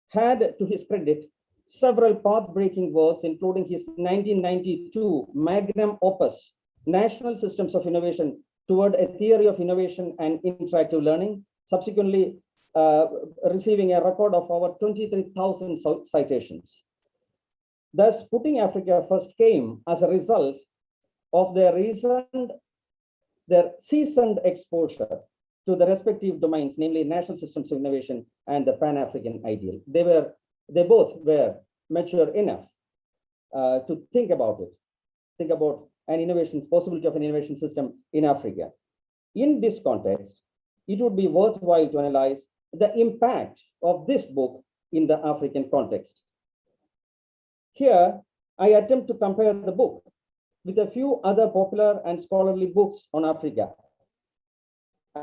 had, to his credit, several path-breaking works, including his 1992 magnum opus, National Systems of Innovation Toward a Theory of Innovation and Interactive Learning, subsequently receiving a record of over 23,000 citations. Thus, Putting Africa First came as a result of their seasoned exposure to the respective domains, namely national systems of innovation and the Pan-African ideal. They both were mature enough to think about an innovation, possibility of an innovation system in Africa. In this context, it would be worthwhile to analyze the impact of this book in the African context. Here, I attempt to compare the book with a few other popular and scholarly books on Africa.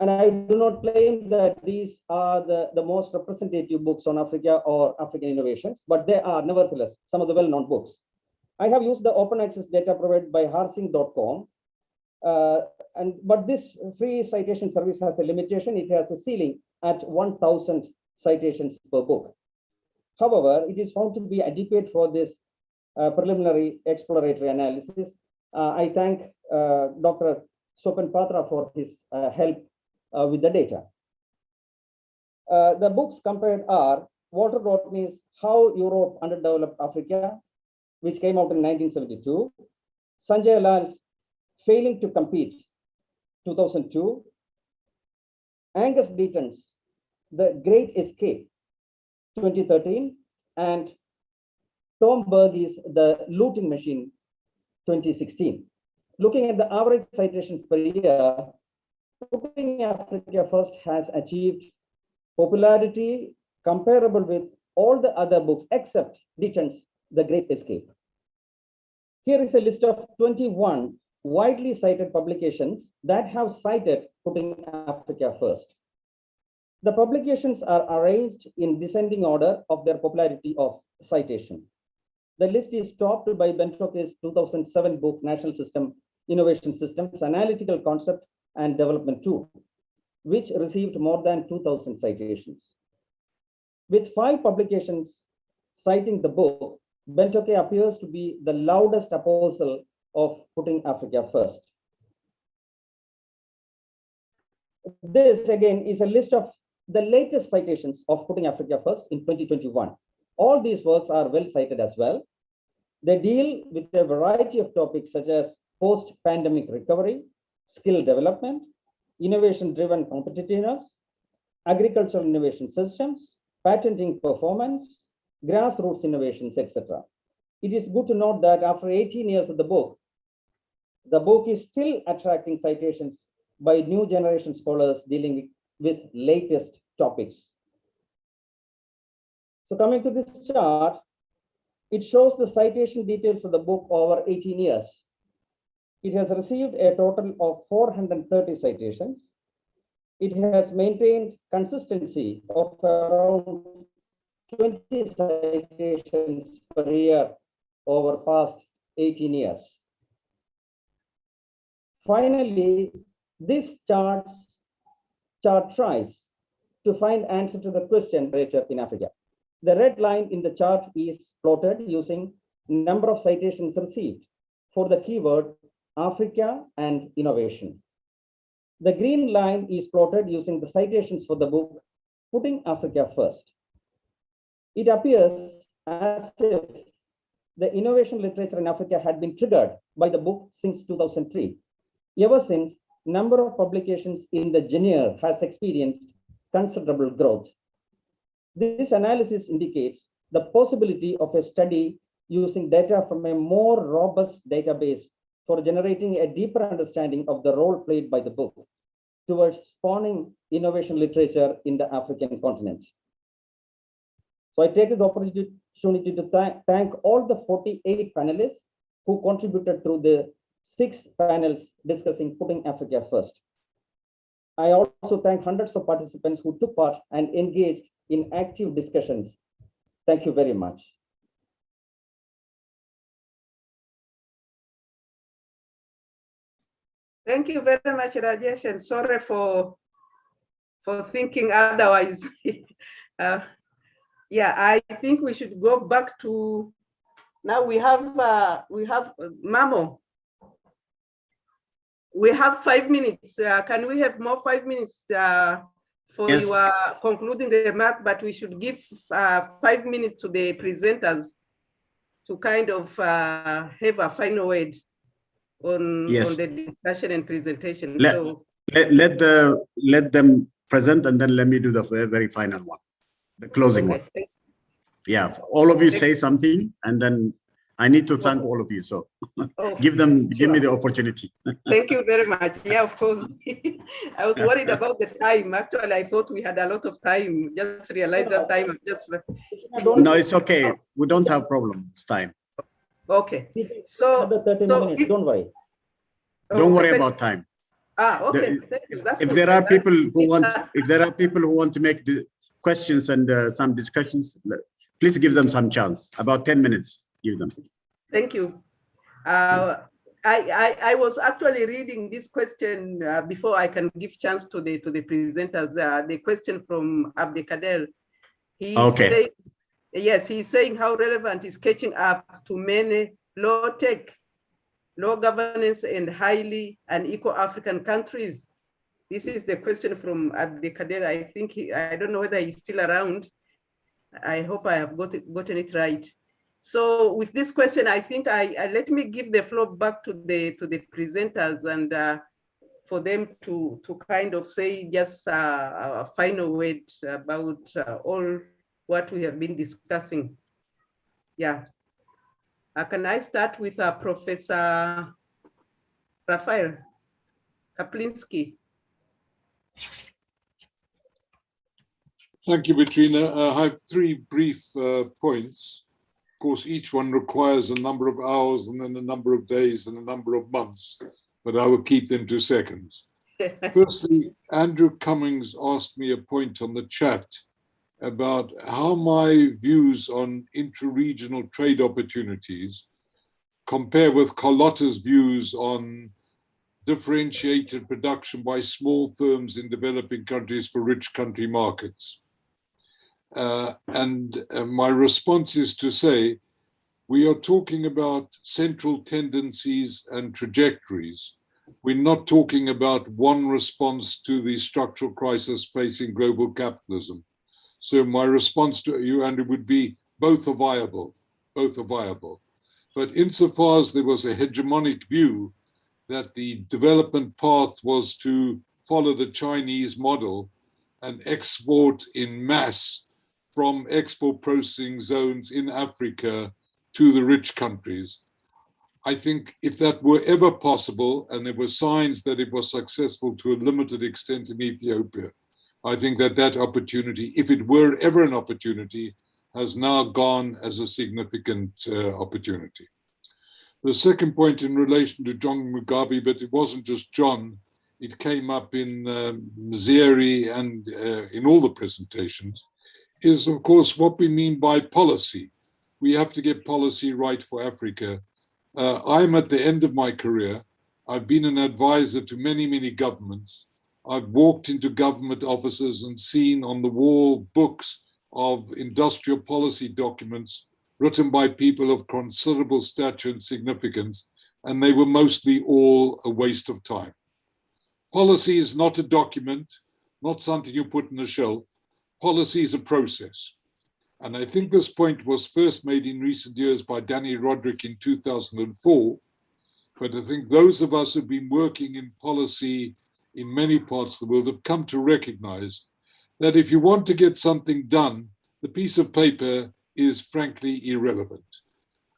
And I do not claim that these are the most representative books on Africa or African innovations, but they are nevertheless some of the well-known books. I have used the open access data provided by harsing.com, but this free citation service has a limitation. It has a ceiling at 1,000 citations per book. However, it is found to be adequate for this preliminary exploratory analysis. I thank Dr. Sopan Patra for his help with the data. The books compared are Walter Rodney's How Europe Underdeveloped Africa, which came out in 1972, Sanjay Lal's Failing to Compete, 2002, Angus Deaton's The Great Escape, 2013, and Tom Berge's The Looting Machine, 2016. Looking at the average citations per year, Putting Africa First has achieved popularity comparable with all the other books except Deaton's The Great Escape. Here is a list of 21 widely cited publications that have cited Putting Africa First. The publications are arranged in descending order of their popularity of citation. The list is topped by Bentoke's 2007 book, National Innovation Systems, Analytical Concept and Development Tool, which received more than 2,000 citations. With 5 publications citing the book, Benteke appears to be the loudest apostle of putting Africa first. This again is a list of the latest citations of putting Africa first in 2021. All these works are well cited as well. They deal with a variety of topics such as post-pandemic recovery, skill development, innovation-driven competitiveness, agricultural innovation systems, patenting performance, grassroots innovations, etc. It is good to note that after 18 years of the book is still attracting citations by new generation scholars dealing with latest topics. So coming to this chart, it shows the citation details of the book over 18 years. It has received a total of 430 citations. It has maintained consistency of around 20 citations per year over past 18 years. Finally, this chart tries to find answer to the question literature in Africa. The red line in the chart is plotted using number of citations received for the keyword Africa and innovation. The green line is plotted using the citations for the book Putting Africa First. It appears as if the innovation literature in Africa had been triggered by the book since 2003. Ever since, number of publications in the genre has experienced considerable growth. This analysis indicates the possibility of a study using data from a more robust database for generating a deeper understanding of the role played by the book towards spawning innovation literature in the African continent. So I take this opportunity to thank all the 48 panelists who contributed through the 6 panels discussing Putting Africa First. I also thank hundreds of participants who took part and engaged in active discussions. Thank you very much. Thank you very much, Rajesh, and sorry for thinking otherwise. Yeah, I think we should go back to, now we have Mammo. We have 5 minutes. Can we have more 5 minutes for Yes. your concluding remark? But we should give 5 minutes to the presenters to kind of have a final word on the discussion and presentation. Let them present, and then let me do the very final one, the closing one. Yeah, all of you say something, and then I need to thank all of you. So give me the opportunity. Thank you very much. Yeah, of course. I was worried about the time. Actually, I thought we had a lot of time. Just realized that time. No, it's okay. We don't have problems. Time. Okay. So, 30 minutes. Don't worry. Don't worry about time. Okay. If there are people who want to make the questions and some discussions, please give them some chance. About 10 minutes. Give them. Thank you. I was actually reading this question before I can give chance to the presenters. The question from Abdikader. He's saying how relevant is catching up to many low-tech, low governance, and highly unequal African countries. This is the question from Abdikader. I think I don't know whether he's still around. I hope I have gotten it right. So with this question, I think let me give the floor back to the presenters and for them to kind of say just a final word about all what we have been discussing. Yeah. Can I start with Professor Raphie Kaplinsky? Thank you, Bitrina. I have 3 brief points. Of course, each one requires a number of hours and then a number of days and a number of months, but I will keep them to seconds. Firstly, Andrew Cummings asked me a point on the chat about how my views on intra-regional trade opportunities compare with Carlotta's views on differentiated production by small firms in developing countries for rich country markets. And my response is to say we are talking about central tendencies and trajectories. We're not talking about one response to the structural crisis facing global capitalism. So my response to you, Andrew, would be both are viable, both are viable. But insofar as there was a hegemonic view that the development path was to follow the Chinese model and export in mass from export processing zones in Africa to the rich countries. I think if that were ever possible, and there were signs that it was successful to a limited extent in Ethiopia, I think that that opportunity, if it were ever an opportunity, has now gone as a significant opportunity. The second point in relation to John Mugabe, but it wasn't just John, it came up in Mzyece and in all the presentations, is of course what we mean by policy. We have to get policy right for Africa. I'm at the end of my career. I've been an advisor to many, many governments. I've walked into government offices and seen on the wall books of industrial policy documents written by people of considerable stature and significance, and they were mostly all a waste of time. Policy is not a document, not something you put on a shelf. Policy is a process. And I think this point was first made in recent years by Danny Roderick in 2004. But I think those of us who've been working in policy in many parts of the world have come to recognize that if you want to get something done, the piece of paper is frankly irrelevant.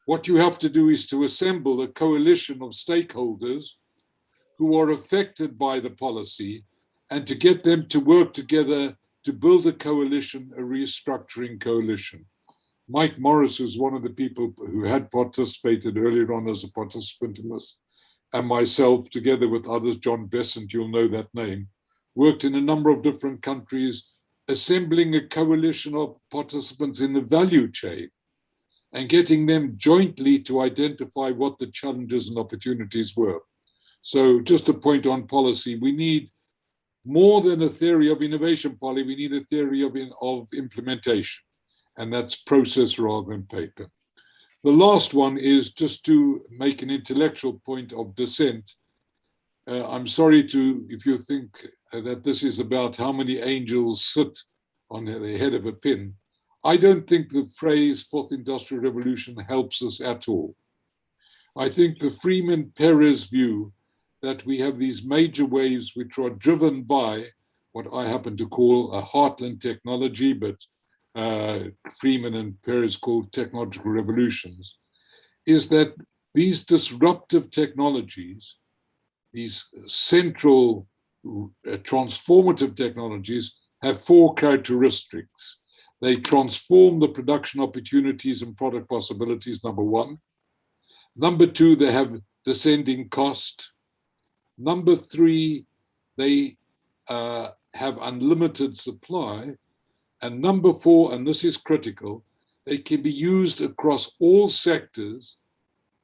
What you have to do is to assemble a coalition of stakeholders who are affected by the policy and to get them to work together to build a coalition, a restructuring coalition. Mike Morris, who's one of the people who had participated earlier on as a participant in this, and myself, together with others, John Besant, you'll know that name, worked in a number of different countries, assembling a coalition of participants in the value chain and getting them jointly to identify what the challenges and opportunities were. So just a point on policy, we need more than a theory of innovation, Polly, we need a theory of implementation, and that's process rather than paper. The last one is just to make an intellectual point of dissent. I'm sorry if you think that this is about how many angels sit on the head of a pin. I don't think the phrase Fourth Industrial Revolution helps us at all. I think the Freeman-Perez view that we have these major waves which are driven by what I happen to call a heartland technology, but Freeman and Perez called technological revolutions, is that these disruptive technologies, these central transformative technologies, have four characteristics. They transform the production opportunities and product possibilities, number one. Number two, they have descending cost. Number three, they have unlimited supply. And number four, and this is critical, they can be used across all sectors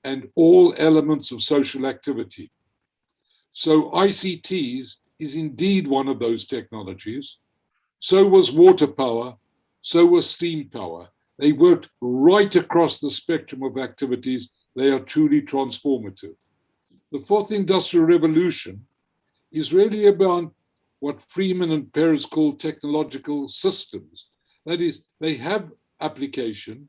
and all elements of social activity. So ICTs is indeed one of those technologies. So was water power, so was steam power. They worked right across the spectrum of activities. They are truly transformative. The Fourth Industrial Revolution is really about what Freeman and Perez call technological systems. That is, they have application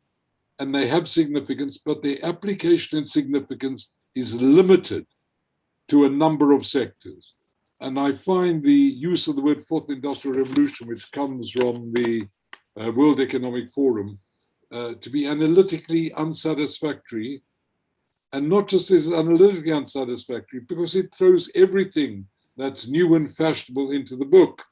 and they have significance, but their application and significance is limited to a number of sectors. And I find the use of the word Fourth Industrial Revolution, which comes from the World Economic Forum, to be analytically unsatisfactory. And not just as analytically unsatisfactory, because it throws everything that's new and fashionable into the book.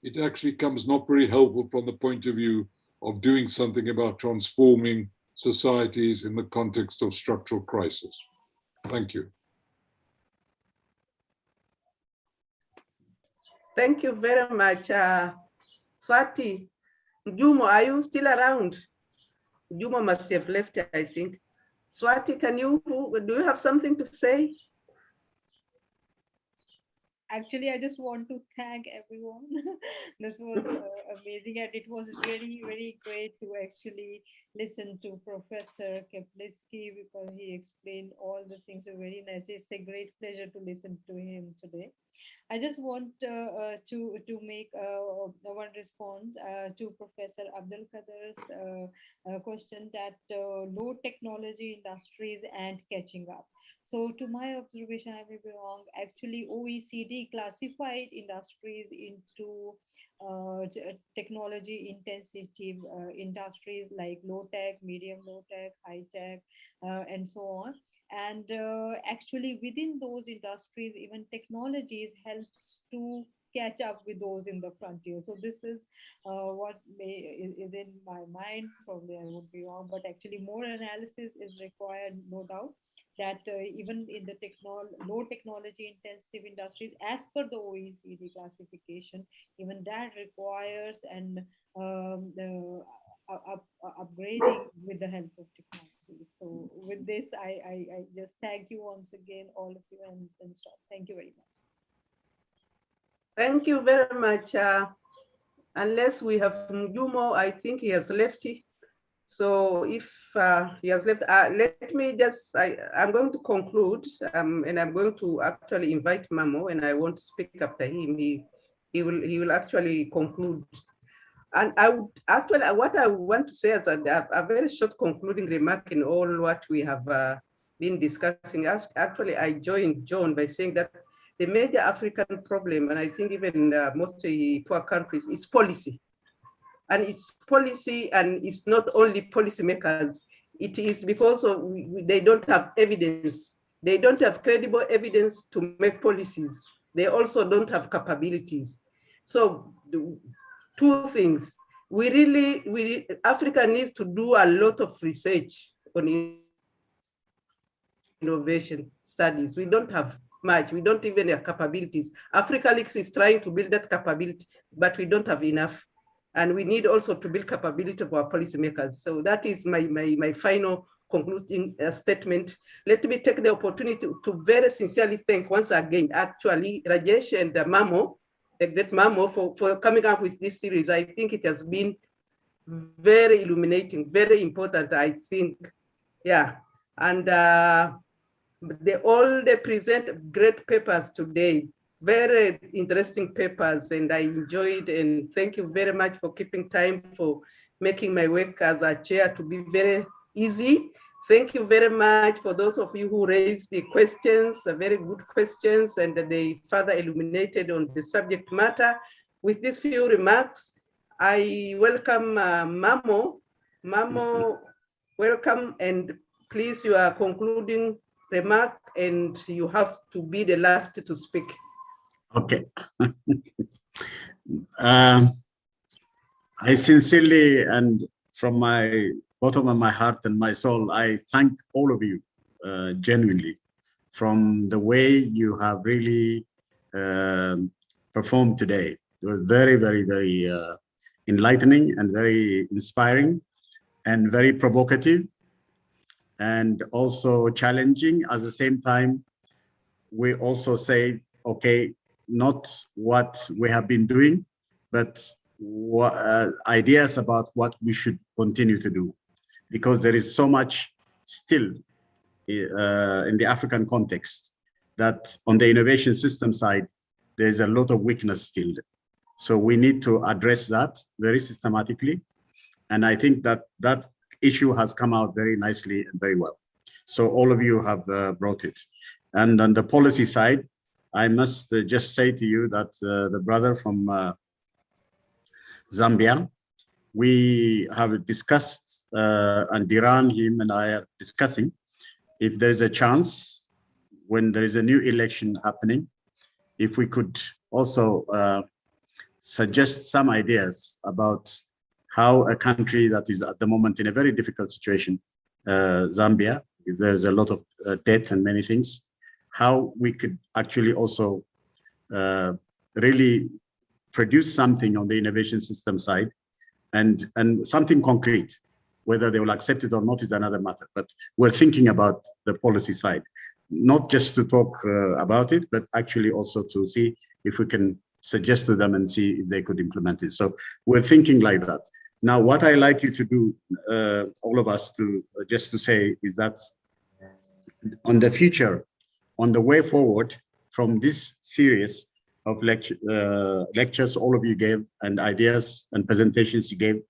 It actually comes not very helpful from the point of view of doing something about transforming societies in the context of structural crisis. Thank you. Thank you very much. Swati, Mjumo, are you still around? Mjumo must have left, I think. Swati, do you have something to say? actually, I just want to thank everyone. This was amazing, and it was very, very great to actually listen to Professor Kaplinsky, because he explained all the things very nice. It's a great pleasure to listen to him today. I just want to make one response to Professor Abdul Qadir's question that low technology industries and catching up. So to my observation, I may be wrong, actually OECD classified industries into technology intensive industries like low tech, medium low tech, high tech, and so on. And actually within those industries, even technologies helps to catch up with those in the frontier. So this is what is in my mind. Probably I would be wrong, but actually more analysis is required, no doubt, that even in the low technology intensive industries, as per the OECD classification, even that requires an upgrading with the help of technology. So with this, I just thank you once again, all of you, and stop. Thank you very much. Thank you very much. Unless we have Mjumo, I think he has left. So if he has left, let me just, I'm going to conclude, and I'm going to actually invite Mammo, and I won't speak after him. He will actually conclude. And I would actually, what I want to say is a very short concluding remark in all what we have been discussing. Actually, I joined John by saying that the major African problem, and I think even most poor countries, is policy. And it's policy, and it's not only policymakers. It is because of they don't have evidence. They don't have credible evidence to make policies. They also don't have capabilities. So two things. Africa needs to do a lot of research on innovation studies. We don't have much. We don't even have capabilities. Africa Leaks is trying to build that capability, but we don't have enough. And we need also to build capability of our policymakers. So that is my final concluding statement. Let me take the opportunity to very sincerely thank once again, actually, Rajesh and Mammo, the great Mammo, for coming up with this series. I think it has been very illuminating, very important, I think. Yeah, and all they present great papers today, very interesting papers, and I enjoyed, and thank you very much for keeping time for making my work as a chair to be very easy. Thank you very much for those of you who raised the questions, very good questions, and they further illuminated on the subject matter. With these few remarks, I welcome Mammo. Mammo, welcome, and please, you are concluding remark, and you have to be the last to speak. Okay. I sincerely, and from my bottom of my heart and my soul, I thank all of you genuinely, from the way you have really performed today. It was very, very, very enlightening and very inspiring and very provocative, and also challenging. At the same time, we also say, okay, not what we have been doing, but ideas about what we should continue to do, because there is so much still in the African context that on the innovation system side, there's a lot of weakness still. So we need to address that very systematically. And I think that that issue has come out very nicely and very well. So all of you have brought it. And on the policy side, I must just say to you that the brother from Zambia, we have discussed, and Diran, him and I are discussing, if there is a chance when there is a new election happening, if we could also suggest some ideas about how a country that is at the moment in a very difficult situation, Zambia, there's a lot of debt and many things, how we could actually also really produce something on the innovation system side, and something concrete. Whether they will accept it or not is another matter, but we're thinking about the policy side. not just to talk about it, but actually also to see if we can suggest to them and see if they could implement it. So we're thinking like that. Now, what I like you to do, all of us, to just to say is that on the future, on the way forward from this series of lectures all of you gave and ideas and presentations you gave,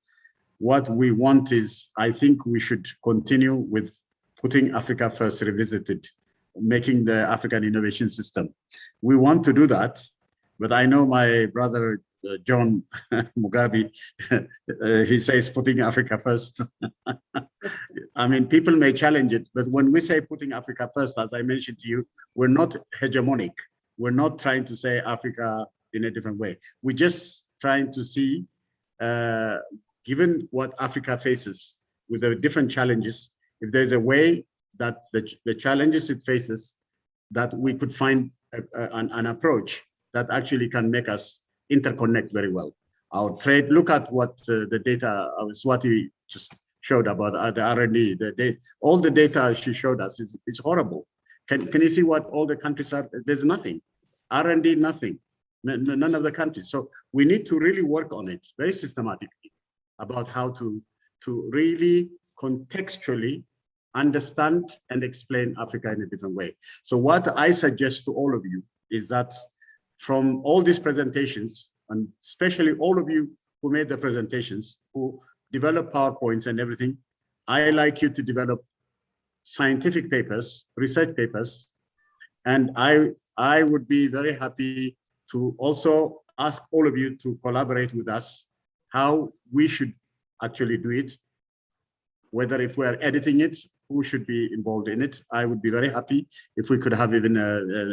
what we want is, I think we should continue with putting Africa First Revisited, making the African innovation system. We want to do that, but I know my brother, John Mugabe, he says putting Africa first. I mean, people may challenge it, but when we say putting Africa first, as I mentioned to you, we're not hegemonic. We're not trying to say Africa in a different way. We're just trying to see, given what Africa faces with the different challenges, if there's a way that the challenges it faces, that we could find an approach that actually can make us interconnect very well. Our trade, look at what the data Swati just showed about the R&D, all the data she showed us is horrible. Can you see what all the countries are? There's nothing. R&D, nothing. None of the countries. So we need to really work on it very systematically about how to really contextually understand and explain Africa in a different way. So what I suggest to all of you is that from all these presentations, and especially all of you who made the presentations, who develop PowerPoints and everything, I like you to develop scientific papers, research papers, and I would be very happy to also ask all of you to collaborate with us how we should actually do it, whether if we're editing it, who should be involved in it. I would be very happy if we could have even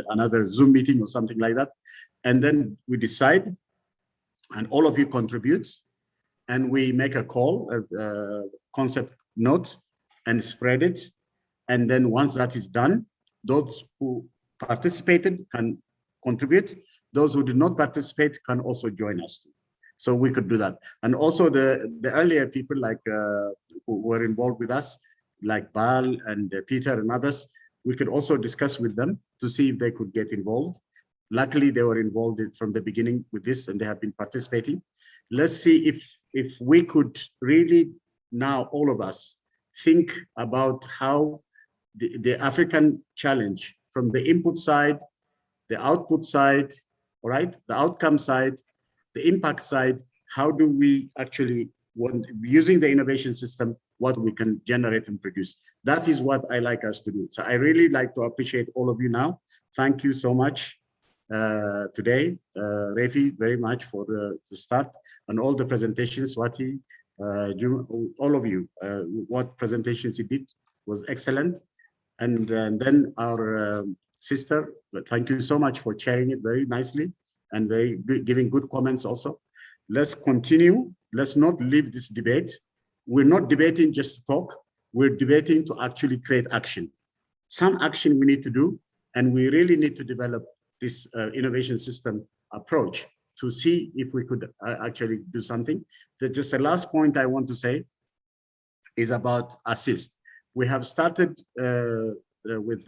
another Zoom meeting or something like that. And then we decide, and all of you contribute, and we make a call, a concept note, and spread it. And then once that is done, those who participated can contribute. Those who did not participate can also join us. So we could do that. And also the earlier people like who were involved with us, like Bal and Peter and others, we could also discuss with them to see if they could get involved. Luckily, they were involved from the beginning with this and they have been participating. Let's see if we could really now, all of us, think about how the African challenge from the input side, the output side, all right, the outcome side, the impact side, how do we actually, using the innovation system, what we can generate and produce. That is what I like us to do. So I really like to appreciate all of you now. Thank you so much today, Raphie, very much for the start and all the presentations, Swati, all of you, what presentations you did was excellent. And then our sister, thank you so much for sharing it very nicely and very good, giving good comments also. Let's continue. Let's not leave this debate. We're not debating just to talk. We're debating to actually create action. Some action we need to do, and we really need to develop this innovation system approach to see if we could actually do something. Just the last point I want to say is about assist. We have started with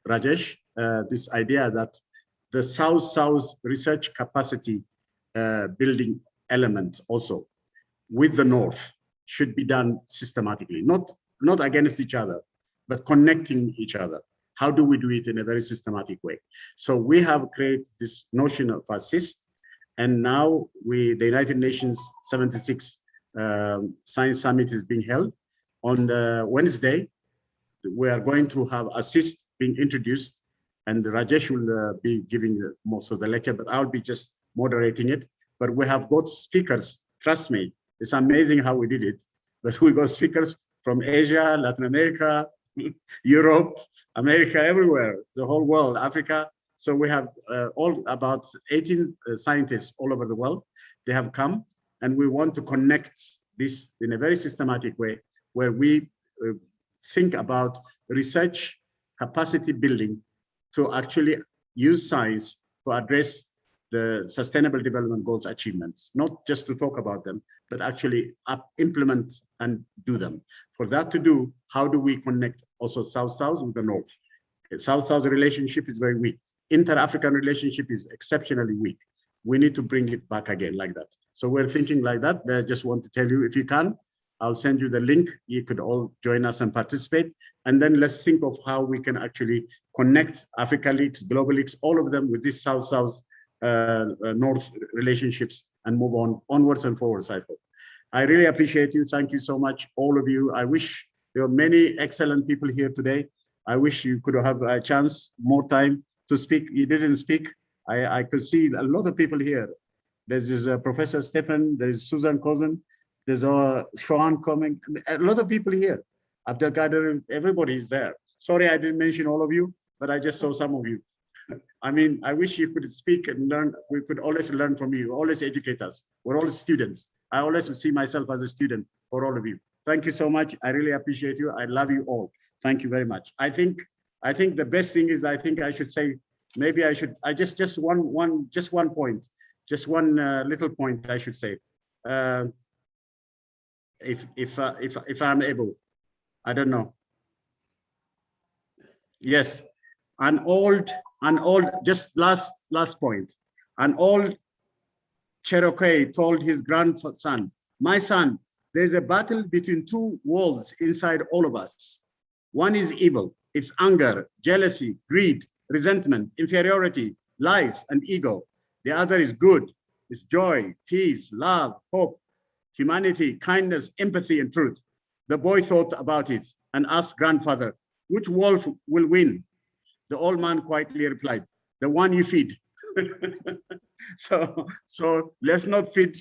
Rajesh, this idea that the South-South research capacity building element also with the North should be done systematically, not against each other, but connecting each other. How do we do it in a very systematic way? So we have created this notion of assist, and now the United Nations 76 Science Summit is being held. On the Wednesday, we are going to have assist being introduced, and Rajesh will be giving most of the lecture, but I'll be just moderating it. But we have got speakers, trust me, it's amazing how we did it. But we got speakers from Asia, Latin America, Europe, America, everywhere, the whole world, Africa. So we have all about 18 scientists all over the world. They have come, and we want to connect this in a very systematic way, where we think about research capacity building to actually use science to address the Sustainable Development Goals achievements, not just to talk about them, but actually implement and do them. For that to do, how do we connect also South-South with the North? South-South relationship is very weak. Inter-African relationship is exceptionally weak. We need to bring it back again like that. So we're thinking like that. I just want to tell you, if you can, I'll send you the link. You could all join us and participate. And then let's think of how we can actually connect Africa Leagues, Global Leagues, all of them with this South-South North relationships and move on onwards and forwards, I hope. I really appreciate you. Thank you so much, all of you. I wish there were many excellent people here today. I wish you could have a chance, more time to speak. You didn't speak. I could see a lot of people here. There's this Professor Stephen, there's Susan Cousin, there's Sean coming, a lot of people here. Abdelkader, everybody is there. Sorry, I didn't mention all of you, but I just saw some of you. I mean, I wish you could speak and learn. We could always learn from you, always educate us. We're all students. I always see myself as a student for all of you. Thank you so much. I really appreciate you. I love you all. Thank you very much. I think the best thing is, I think I should say, maybe I should, just one point, just one little point I should say. If I'm able, I don't know. Yes, just last point. An old Cherokee told his grandson, "My son, there's a battle between two wolves inside all of us. One is evil, it's anger, jealousy, greed, resentment, inferiority, lies, and ego. The other is good, it's joy, peace, love, hope, humanity, kindness, empathy, and truth." The boy thought about it and asked grandfather, "Which wolf will win?" The old man quietly replied, "The one you feed." So let's not feed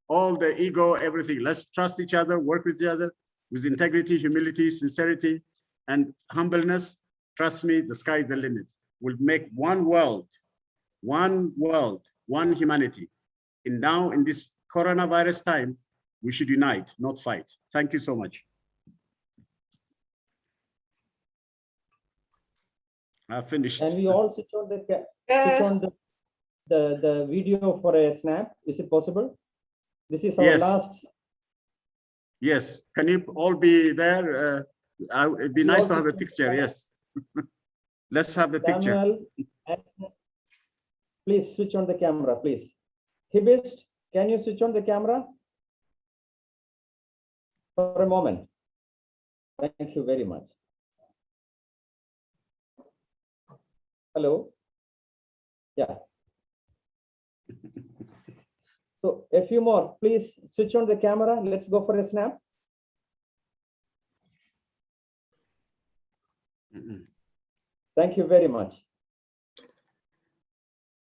all the ego, everything. Let's trust each other, work with each other with integrity, humility, sincerity, and humbleness. Trust me, the sky is the limit. We'll make one world, one humanity. And now in this coronavirus time, we should unite, not fight. Thank you so much. I finished. Can we all switch on the video for a snap? Is it possible? This is our last. Yes. Can you all be there? It'd be nice to have a picture. Yes. Let's have a picture. Samuel, please switch on the camera, please. Hibist, can you switch on the camera for a moment? Thank you very much. Hello. Yeah. So a few more, please switch on the camera. Let's go for a snap. Thank you very much.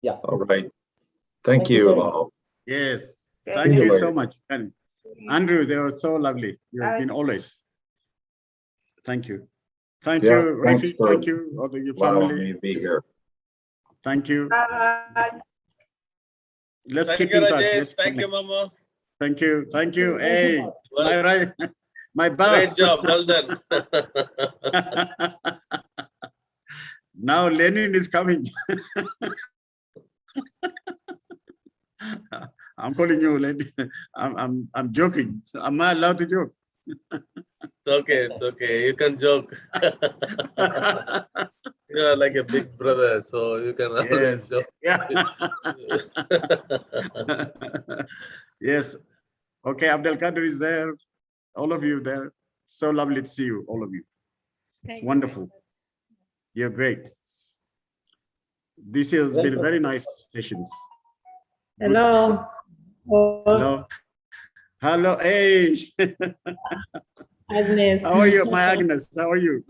Yeah. All right. Thank you all. Yes. Thank you so much. And Andrew, they were so lovely. You have been always. Thank you. Thank you, Raphie. Thank you, all of your family. Me be here. Thank you. Let's Thank keep you, in touch. Rajesh. Thank you, Mammo. Thank you. Thank you. Hey, Well, my boss. great job. Well done. Now Lenin is coming. I'm calling you Lenin. I'm joking. I'm not allowed to joke. It's okay. It's okay. You can joke. You are like a big brother, so you can always joke. Yeah. Yes. Okay, Abdelkader is there. All of you there. So lovely to see you, all of you. It's wonderful. You're great. This has been very nice sessions. Hello. Hello. Hello. Hey. Agnes. How are you, my Agnes? How are you?